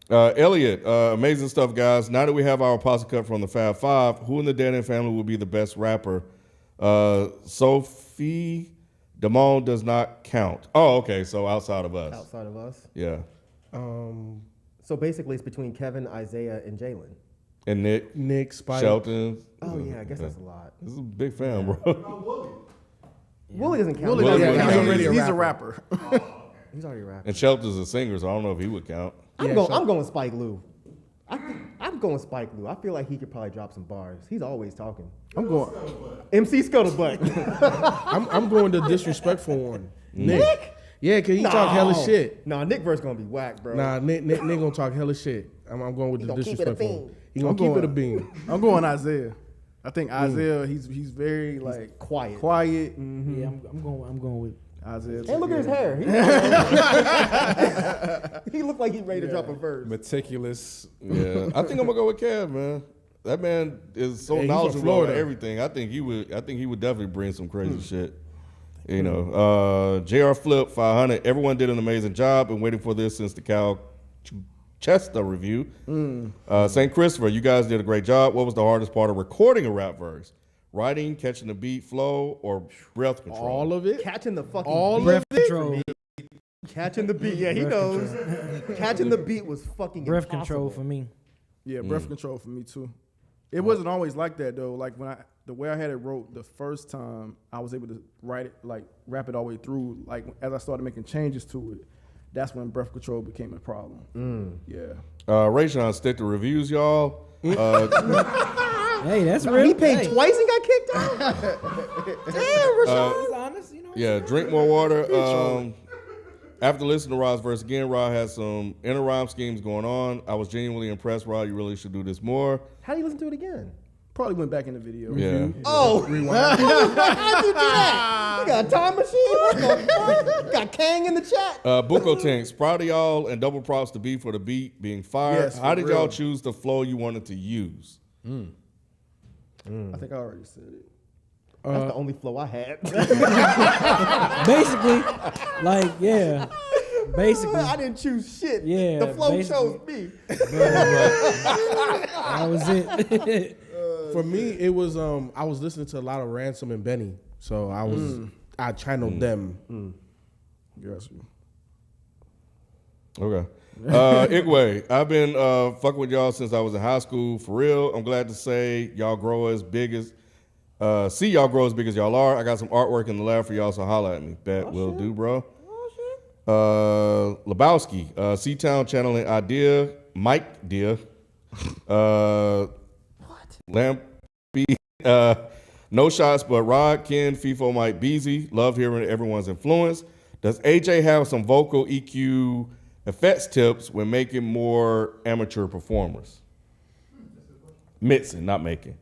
Elliot, amazing stuff, guys. Now that we have our posse cut from the Fab Five, who in the Dead End family will be the best rapper? Sophie Damone does not count. Oh, okay. So outside of us. Outside of us. Yeah. So basically, it's between Kevin, Isaiah, and Jalen. And Nick, Spike. Shelton. Oh yeah, I guess that's a lot. This is a big fan, bro. Willie doesn't count. Willie Willie doesn't doesn't count. count. He's a rapper. He's already rapping. And Shelton's a singer, so I don't know if he would count. I'm going Spike Lou. I'm going Spike Lou. I feel like he could probably drop some bars. He's always talking. I'm going. MC Scuttlebutt. I'm going the disrespectful one. Nick. Yeah, cause he talk hella shit. Nah, Nick verse gonna be whack, bro. Nah, Nick gonna talk hella shit. I'm going with the gonna keep it a disrespectful bean. one. He gonna keep it a bean. I'm going Isaiah. I think Isaiah. He's very like quiet. Quiet. Yeah, I'm going with Isaiah. And look at his hair. He looked like he's ready to drop a verse. Meticulous. Yeah, I think I'm gonna go with Kev, man. That man is so Hey, he's from knowledgeable about Florida. everything. I think he would definitely bring some crazy shit. You know, JR Flip 500. Everyone did an amazing job. Been waiting for this since the Cal Chester review. St. Christopher, you guys did a great job. What was the hardest part of recording a rap verse? Writing, catching the beat, flow, or breath control? All of it. Catching the fucking All beat. breath control. Catching the beat. Yeah, he knows. Catching the beat was fucking Breath impossible. control for me. Yeah, breath control for me too. It wasn't always like that though. Like the way I had it wrote the first time, I was able to write it, like rap it all the way through. Like as I started making changes to it, that's when breath control became a problem. Yeah. Rayshawn, stick to reviews, y'all. Hey, that's real. He paid Hey, twice and got kicked out? Damn, Rashawn. he's honest, you know. Yeah, drink more water. After listening to Rod's verse again, Rod had some inner rhyme schemes going on. I was genuinely impressed, Rod. You really should do this more. How do you listen to it again? Probably went back in the video. Yeah. Oh, how'd you do that? You got a time machine? What the fuck? Got Kang in the chat? Buko Tanks, proud of y'all and double props to B for the beat being fired. Yes, How for did real. y'all choose the flow you wanted to use? I think I already said it. That's the only flow I had. Basically, like, yeah. Basically. I didn't choose shit. Yeah, the flow basically. chose me. That was it. For me, it was I was listening to a lot of Ransom and Benny, so I channeled them. Yes. Okay. Igwe, I've been fucking with y'all since I was in high school. For real, I'm glad to say y'all grow as big as see y'all grow as big as y'all are. I got some artwork in the lab for y'all, so holla at me. Bet will do, bro. Lebowski, C-Town channeling idea, Myke dear. Lampy, no shots, but Rod, Ken, Feefo, Myke, Beezy. Love hearing everyone's influence. Does AJ have some vocal EQ effects tips when making more amateur performers? Mixing, not making.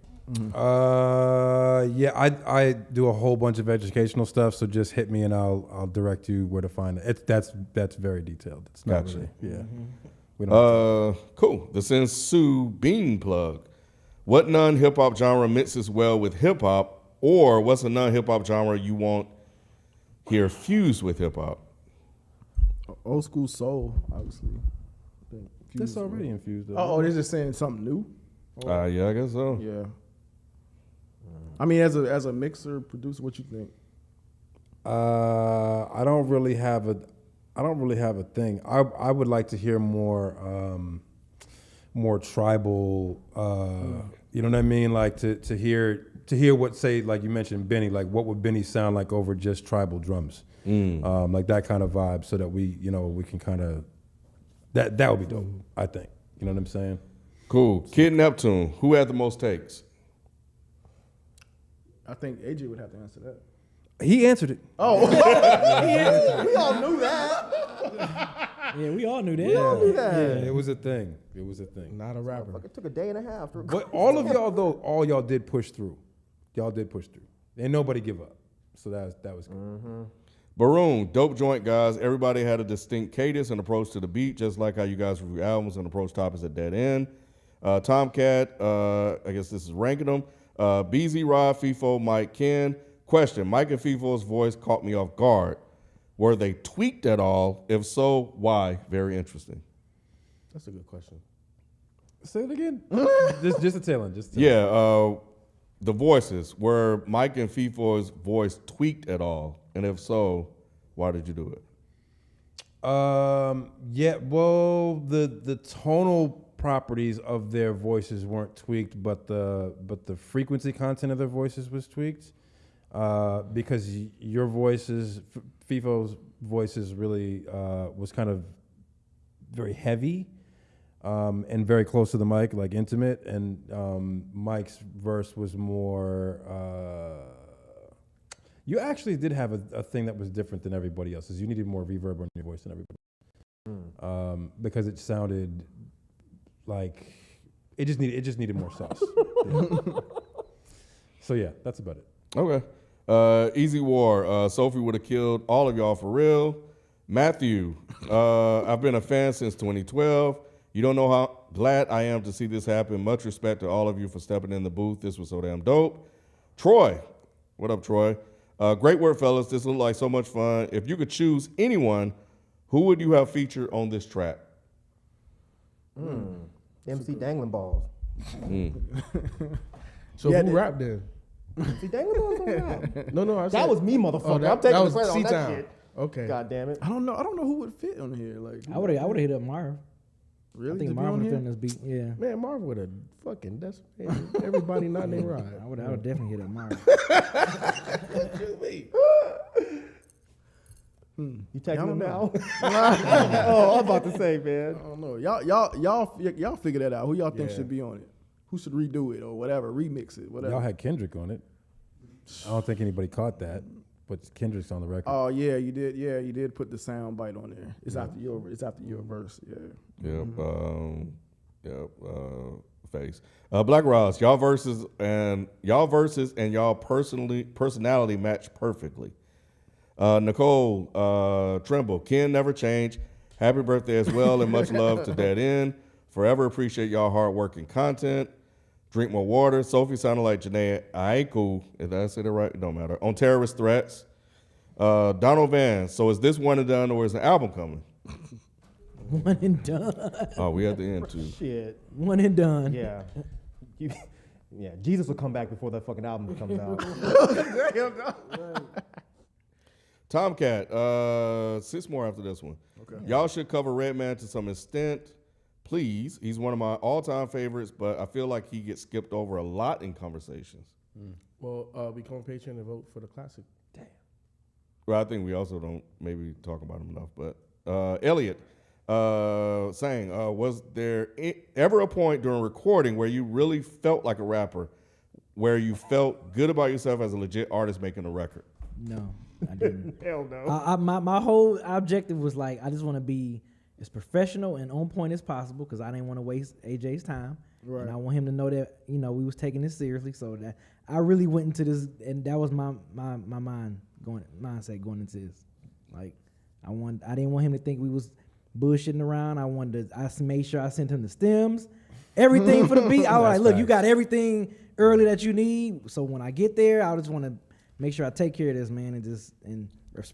Yeah, I do a whole bunch of educational stuff, so just hit me and I'll direct you where to find it. That's very detailed. It's not Gotcha. really, yeah. We don't Cool. The Sensu Bean plug. What non-hip hop genre mixes well with hip hop, or what's a non-hip hop genre you want here fused with hip hop? Old school soul, obviously. That's already infused. Oh, they're just saying something new. Yeah, I guess so. Yeah. I mean, as a mixer, producer, what you think? I don't really have a thing. I would like to hear more tribal. You know what I mean? Like to hear what, say, like you mentioned Benny. Like what would Benny sound like over just tribal drums? Like that kind of vibe, so that we can kind of that would be dope. I think. You know what I'm saying? Cool. Kid Neptune. Who had the most takes? I think AJ would have to answer that. He answered it. Oh, We all knew that. Yeah, we all knew that. Yeah, it was a thing. It was a thing. Not a rapper. It took a day and a half. But all of y'all though, all y'all did push through. Y'all did push through. Ain't nobody give up. So that was good. Baroon, dope joint, guys. Everybody had a distinct cadence and approach to the beat, just like how you guys review albums and approach topics at Dead End. Tomcat, I guess this is ranking them. Beezy, Rod, Feefo, Myke, Ken. Question, Myke and Feefo's voice caught me off guard. Were they tweaked at all? If so, why? Very interesting. That's a good question. Say it again. just a tail end. Yeah, the voices. Were Myke and Feefo's voice tweaked at all? And if so, why did you do it? Yeah, well, the tonal properties of their voices weren't tweaked, but the frequency content of their voices was tweaked. Because your voices, Feefo's voices really was kind of very heavy and very close to the mic, like intimate, and Mike's verse was more. You actually did have a thing that was different than everybody else's. You needed more reverb on your voice than everybody, because it sounded like it just needed more sauce. Yeah. So yeah, that's about it. Okay. Easy War. Sophie would have killed all of y'all for real. Matthew, I've been a fan since 2012. You don't know how glad I am to see this happen. Much respect to all of you for stepping in the booth. This was so damn dope. Troy. What up, Troy? Great work, fellas. This looked like so much fun. If you could choose anyone, who would you have featured on this track? MC Dangling Balls. So who rapped then? MC Dangling Balls don't rap. No, That was me, motherfucker. that- I'm taking that the was credit on that C-Town. shit. Okay. God damn it. I don't know who would fit on here. Like I would have hit up Marv. Really? I think To be Marv on would fit here? on this beat. Yeah. Man, Marv would have fucking decimated everybody not named Rod. I would definitely hit up Marv. You taking Y'all him know. now? Oh, I'm about to say, man. I don't know. Y'all figure that out. Who y'all think should be on it? Who should redo it or whatever, remix it, whatever. Y'all had Kendrick on it. I don't think anybody caught that, but Kendrick's on the record. Oh yeah, you did. Yeah, you did put the sound bite on there. It's after your verse. Yeah. Yep. Face. Black Ross, y'all verses and y'all personality match perfectly. Nicole Trimble, Ken never change. Happy birthday as well, and much love to Dead End. Forever appreciate y'all hard work and content. Drink more water. Sophie sounded like Janae Aiku. If I said it right, it don't matter. On terrorist threats. Donald Van, so is this one and done or is an album coming? One and done. Oh, we at the end too. Shit. One and done. Yeah. Yeah, Jesus will come back before that fucking album comes out. Tomcat, 6 more after this one. Okay. Y'all should cover Redman to some extent, please. He's one of my all-time favorites, but I feel like he gets skipped over a lot in conversations. Well, become a patron and vote for the classic. Damn. Well, I think we also don't maybe talk about him enough. But Elliot saying, was there ever a point during recording where you really felt like a rapper, where you felt good about yourself as a legit artist making a record? No, I didn't. Hell no. My whole objective was like, I just want to be as professional and on point as possible because I didn't want to waste AJ's time. Right. And I want him to know that, we was taking this seriously. So that I really went into this, and that was my mindset going into this. Like, I didn't want him to think we was bullshitting around. I made sure I sent him the stems, everything for the beat. I was like, look, you got everything early that you need. So when I get there, I just want to make sure I take care of this, man, and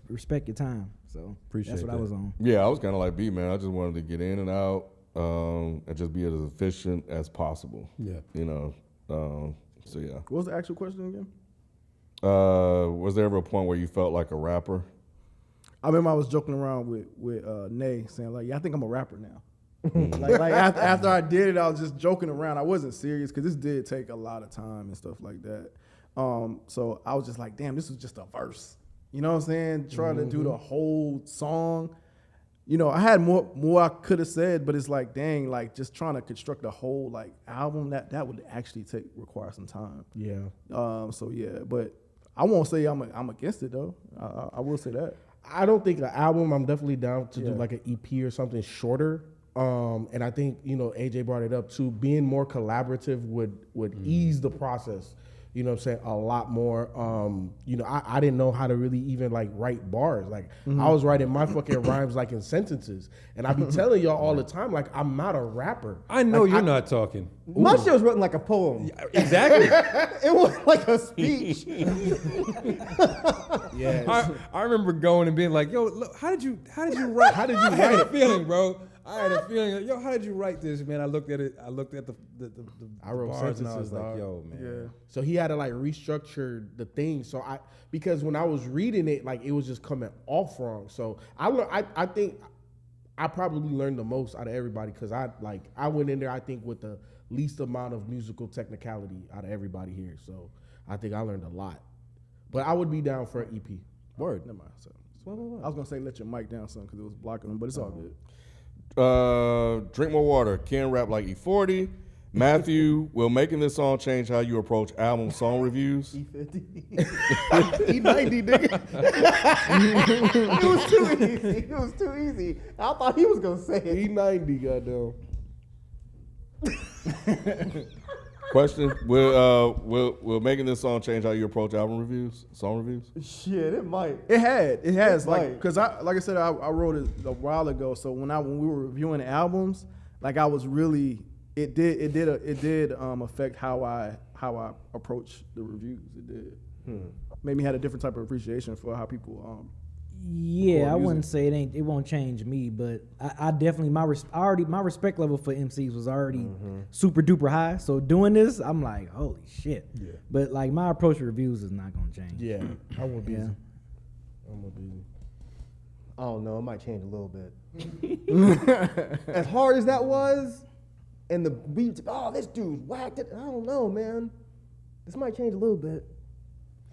respect your time. So that's what I was on. Yeah, I was kind of like B, man. I just wanted to get in and out and just be as efficient as possible. Yeah. So yeah. What was the actual question again? Was there ever a point where you felt like a rapper? I remember I was joking around with Nay, saying like, "Yeah, I think I'm a rapper now." like after I did it, I was just joking around. I wasn't serious because this did take a lot of time and stuff like that. So I was just like, "Damn, this was just a verse." You know what I'm saying? Trying to do the whole song. I had more I could have said, but it's like, dang, like just trying to construct a whole like album that would actually require some time. Yeah. So yeah, but I won't say I'm against it though. I will say that. I don't think an album. I'm definitely down to do like an EP or something shorter. And I think AJ brought it up too. Being more collaborative would ease the process. You know what I'm saying? A lot more. I didn't know how to really even like write bars. Like I was writing my fucking rhymes like in sentences. And I be telling y'all all the time, like I'm not a rapper. I know you're not talking. My shit was written like a poem. Exactly. It was like a speech. Yeah. I remember going and being like, "Yo, look, how did you write? How did you write a feeling, bro? I had a feeling. Like, yo, how did you write this, man? I looked at it. I looked at the I wrote bars and I sentences, was like, dog. yo, man. Yeah. So he had to like restructure the thing. So because when I was reading it, like it was just coming off wrong. So I think I probably learned the most out of everybody because I went in there, I think, with the least amount of musical technicality out of everybody here. So I think I learned a lot. But I would be down for an EP. Word. Never mind. So, I was gonna say let your mic down some because it was blocking them, but it's all good. Drink more water. Ken rap like E40. Matthew, will making this song change how you approach album song reviews? E50. E90, nigga. It was too easy. I thought he was gonna say it. E90, goddamn. Question: Will making this song change how you approach album reviews, song reviews? Shit, it might. It has might. like because I said I wrote it a while ago. So when we were reviewing albums, like I was really it did affect how I approach the reviews. It did. Made me had a different type of appreciation for how people Yeah, I wouldn't say it won't change me, but I definitely my respect level for MCs was already super duper high. So doing this, I'm like, holy shit. Yeah. But like my approach to reviews is not gonna change. Yeah, I'm with Beezy. Yeah. I'm with Beezy. I don't know. It might change a little bit. As hard as that was, and the beats. Oh, this dude whacked it. I don't know, man. This might change a little bit.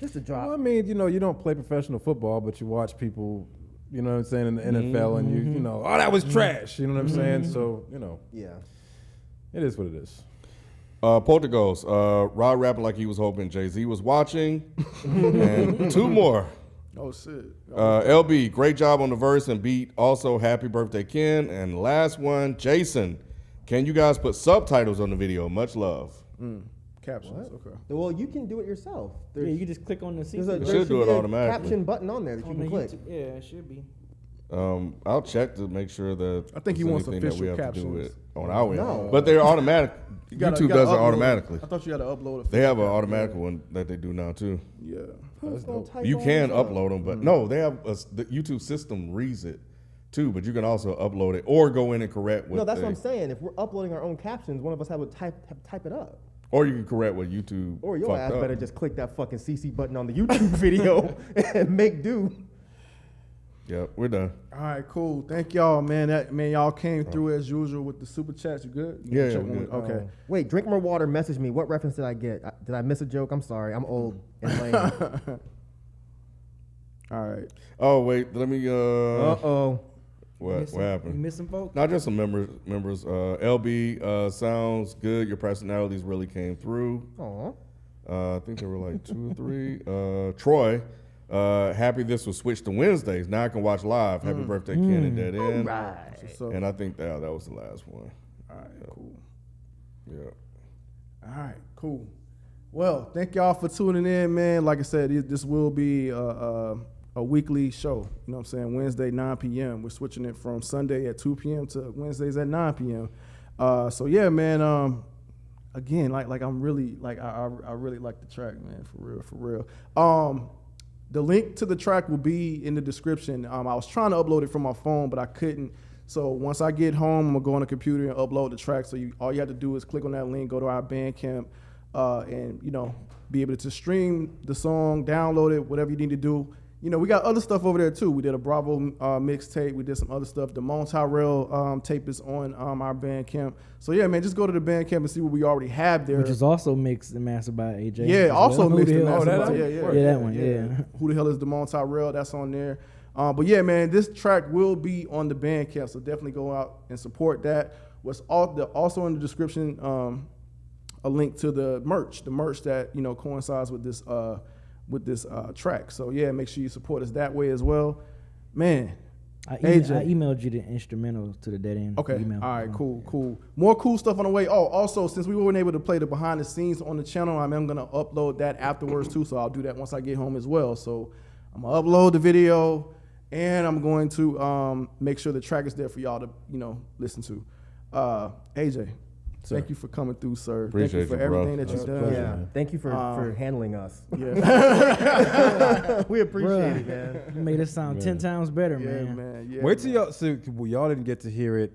Just a drop. Well, I mean, you don't play professional football, but you watch people, you know what I'm saying, in the NFL, and you know, oh, that was trash. You know what I'm saying? So, Yeah. it is what it is. Polterghost, Rod rapping like he was hoping Jay-Z was watching. And 2 more. Oh shit. LB, great job on the verse and beat. Also, happy birthday, Ken. And last one, Jason, can you guys put subtitles on the video? Much love. Captions. Okay. Well, you can do it yourself. Yeah, you can just click on the There should do it be a automatically. caption button on there that you can click. Yeah, it should be. I'll check to make sure that I think he there's wants anything that we official have to do captions. it on our end. No. But they're automatic. You gotta YouTube does it upload automatically. I thought you had to upload. They have an automatic one that they do now too. Yeah. Who's gonna type You all can this up? upload them, but no, they have the YouTube system reads it too, but you can also upload it or go in and correct what. No, that's what I'm saying. If we're uploading our own captions, one of us have to type it up. Or you can correct what YouTube. Or your ass better just click that fucking CC button on the YouTube video and make do. Yep, we're done. All right, cool. Thank y'all, man. Y'all came through as usual with the super chats. You good? Yeah, check we're good. Okay. Wait, Drink More Water messaged me. What reference did I get? Did I miss a joke? I'm sorry. I'm old and lame. All right. Oh wait, let me. What happened? You missing folks? Not just some members. LB sounds good. Your personalities really came through. Aw. I think there were like 2 or 3. Troy, happy this was switched to Wednesdays. Now I can watch live. Happy birthday, Ken and Dead End. All right. And I think that was the last one. All right, cool. Yeah. All right, cool. Well, thank y'all for tuning in, man. Like I said, this will be a weekly show. You know what I'm saying? Wednesday, 9 p.m. We're switching it from Sunday at 2 p.m. to Wednesdays at 9 p.m. So yeah, man. Again, like I'm really like I really like the track, man. For real. The link to the track will be in the description. I was trying to upload it from my phone, but I couldn't. So once I get home, I'm gonna go on the computer and upload the track. So all you have to do is click on that link, go to our Bandcamp, and be able to stream the song, download it, whatever you need to do. We got other stuff over there too. We did a Bravo mixtape. We did some other stuff. The Mon Tyrell tape is on our Bandcamp. So yeah, man, just go to the Bandcamp and see what we already have there. Which is also mixed and mastered by AJ. Yeah, also mixed and mastered by that one. Yeah. Who the hell is the Mon Tyrell? That's on there. But yeah, man, this track will be on the Bandcamp, so definitely go out and support that. What's also in the description, a link to the merch that coincides with this track. So yeah, make sure you support us that way as well, man. I emailed you the instrumental to the Dead End. Okay. Email. All right. Cool. More cool stuff on the way. Oh, also, since we weren't able to play the behind the scenes on the channel, I'm gonna upload that afterwards too. So I'll do that once I get home as well. So I'm gonna upload the video, and I'm going to make sure the track is there for y'all to listen to. AJ. Sir. Thank you for coming through, sir. Appreciate Thank you for everything that you've done. Yeah. Thank you for handling us. Yeah. We appreciate it, man. You made it sound 10 times better, man. Yeah, Wait till y'all. So y'all didn't get to hear it.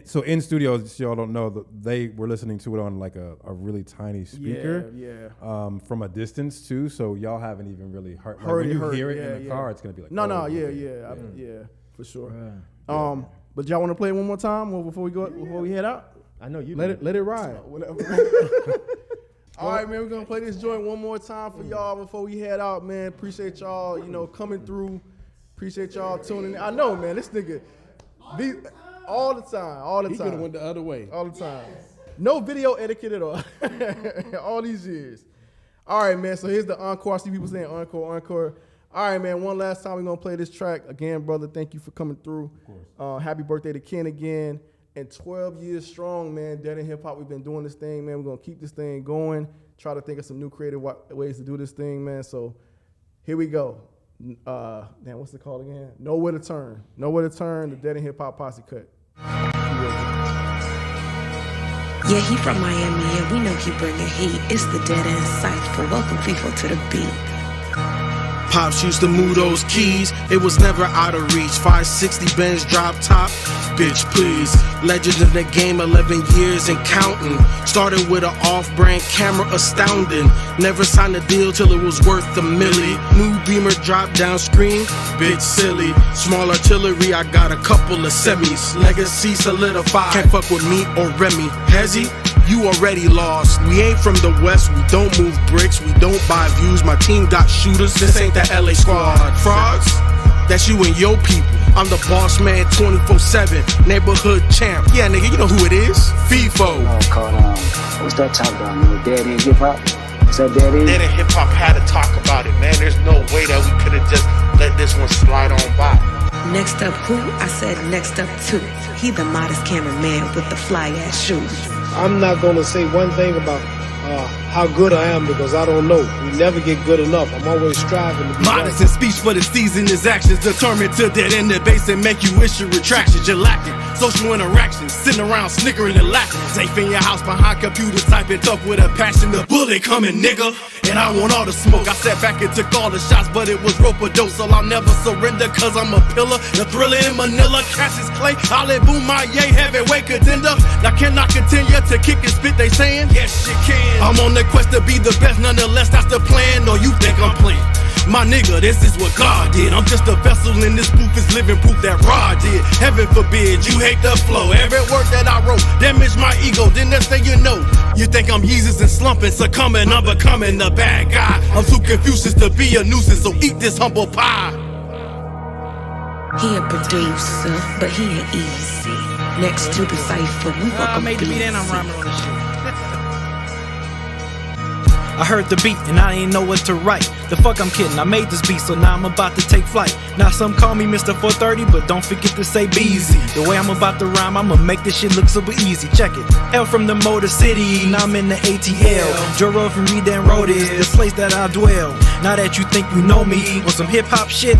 So in studios, y'all don't know that they were listening to it on like a really tiny speaker. Yeah. From a distance too. So y'all haven't even really heard. Like Heard when you it, hear it yeah, in the car, it's gonna be like. Yeah, for sure. But y'all want to play it one more time before we head out? I know you. Let it ride. All right, man. We're gonna play this joint one more time for y'all before we head out, man. Appreciate y'all, coming through. Appreciate y'all tuning in. I know, man. This nigga, all the time. He could have went the other way. All the time. No video etiquette at all. All these years. All right, man. So here's the encore. I see people saying encore. All right, man, one last time we're going to play this track. Again, brother, thank you for coming through. Of course. Happy birthday to Ken again. And 12 years strong, man. Dead in Hip Hop, we've been doing this thing, man. We're going to keep this thing going. Try to think of some new creative ways to do this thing, man. So here we go. What's it called again? Nowhere to Turn. Nowhere to Turn, the Dead in Hip Hop posse cut. Yeah, he from Miami, and we know he bringing heat. It's the Dead End Cypher. Welcome people to the beat. Pops used to move those keys, it was never out of reach. 560 Benz drop top, bitch please. Legend in the game, 11 years and counting. Started with an off-brand camera, astounding. Never signed a deal till it was worth $1 million. New Beamer drop down screen, bitch silly. Small artillery, I got a couple of semis. Legacy solidified, can't fuck with me or Remy. Hezzy, you already lost. We ain't from the West, we don't move bricks, we don't buy views. My team got shooters, this ain't the LA squad. Frogs, that's you and your people. I'm the boss man 24/7, neighborhood champ. Yeah, nigga, you know who it is. Feefo. What's that talk about, man? Dead End Hip Hop? Is that Dead End? Dead End Hip Hop had to talk about it, man. There's no way that we could have just let this one slide on by. Next up, who? I said next up, two. He the modest cameraman with the fly ass shoes. I'm not gonna say one thing about how good I am because I don't know. We never get good enough. I'm always striving to be Modest right. in speech, but his season is actions. Determined to dead end the base and make you issue retractions. You're lacking social interactions, sitting around snickering and laughing. Safe in your house behind computers, typing tough with a passion. The bullet coming, nigga, and I want all the smoke. I sat back and took all the shots, but it was rope a dope. So I'll never surrender, cause I'm a pillar. The thriller in Manila, Cassius Clay, I'll boom my yay, heavyweight contender. Now can I continue to kick and spit, they saying? Yes, you can. I'm on the quest to be the best, nonetheless, that's the plan. Or you think I'm playing? My nigga, this is what God did. I'm just a vessel in this booth is living proof that Rod did. Heaven forbid, you hate the flow. Every word that I wrote damaged my ego. Then next thing you know, you think I'm Yeezus and slumping, succumbing, I'm becoming the bad guy. I'm too Confucius to be a nuisance, so eat this humble pie. He a producer, but he ain't easy. Next to the cipher, we I fuck made the beat and I'm Beezy. rhyming on this shit. I heard the beat and I ain't know what to write. The fuck I'm kidding, I made this beat, so now I'm about to take flight. Now some call me Mr. 430, but don't forget to say Beezy. The way I'm about to rhyme, I'ma make this shit look super easy. Check it. Hell from the Motor City, now I'm in the ATL. Joe Road from Reed and Road is the place that I dwell. Now that you think you know me, or some hip hop shit,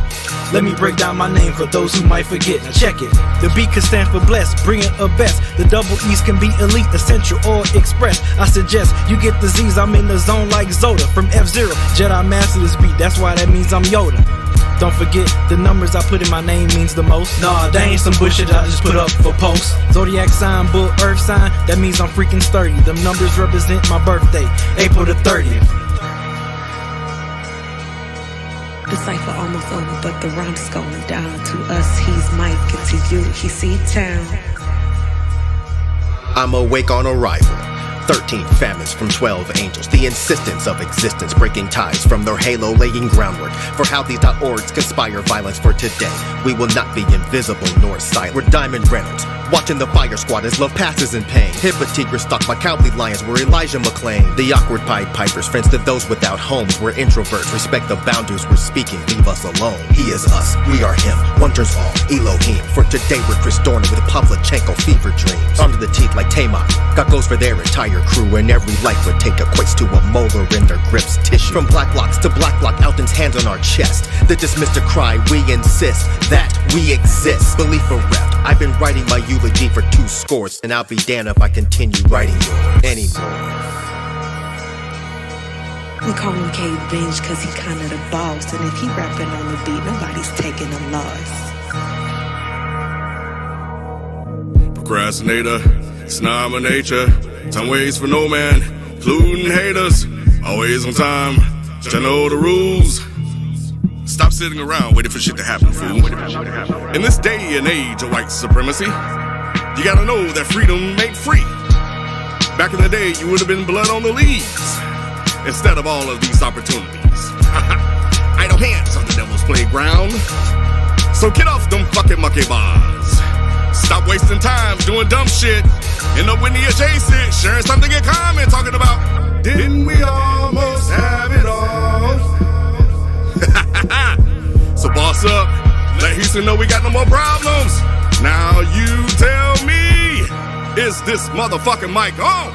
let me break down my name for those who might forget. Now check it. The B can stand for blessed, bring it a best. The double E's can be elite, essential, or express. I suggest you get the Z's, I'm in the zone like Zoda. From F-Zero, Jedi master this beat, that's why that means I'm Yoda. Don't forget, the numbers I put in my name means the most. Nah, that ain't some bullshit I just put up for posts. Zodiac sign, bull, earth sign, that means I'm freaking sturdy. Them numbers represent my birthday, April the 30th. The cipher almost over, but the rhyme is going down. To us, he's Myke, and to you, he's C-Town. I'm awake on arrival. 13 famines from 12 angels. The insistence of existence breaking ties from their halo laying groundwork for how these .orgs conspire violence for today. We will not be invisible nor silent. We're Diamond Reynolds, watching the fire squad as love passes in pain. Hippotigre stalked by cowardly lions, we're Elijah McClain. The awkward Pied Pipers, friends to those without homes. We're introverts, respect the boundaries we're speaking, leave us alone. He is us, we are him, one turns all, Elohim. For today we're Chris Dorner with Pavlichenko fever dreams. Armed to the teeth like Tamar, got goals for their entire crew, and every life would take equates to a molar in their grips tissue. From Black Locks to Black Lock, Elton's hands on our chest. The dismissed to cry, we insist that we exist. Belief bereft, I've been writing my eulogy for 2 scores, and I'll be damned if I continue writing yours anymore. We call him Cave Binge cause he kinda the boss, and if he rapping on the beat, nobody's taking a loss. Procrastinator, it's not my nature. Time waits for no man, including haters. Always on time, I know the rules. Stop sitting around waiting for shit to happen, fool. In this day and age of white supremacy, you gotta know that freedom ain't free. Back in the day, you would have been blood on the leaves instead of all of these opportunities. Idle hands on the devil's playground. So get off them fucking monkey bars. Stop wasting time doing dumb shit. End up with the adjacent, sharing something in common, talking about, didn't we almost have it all? So boss up, let Houston know we got no more problems. Now you tell me, is this motherfucking mic on?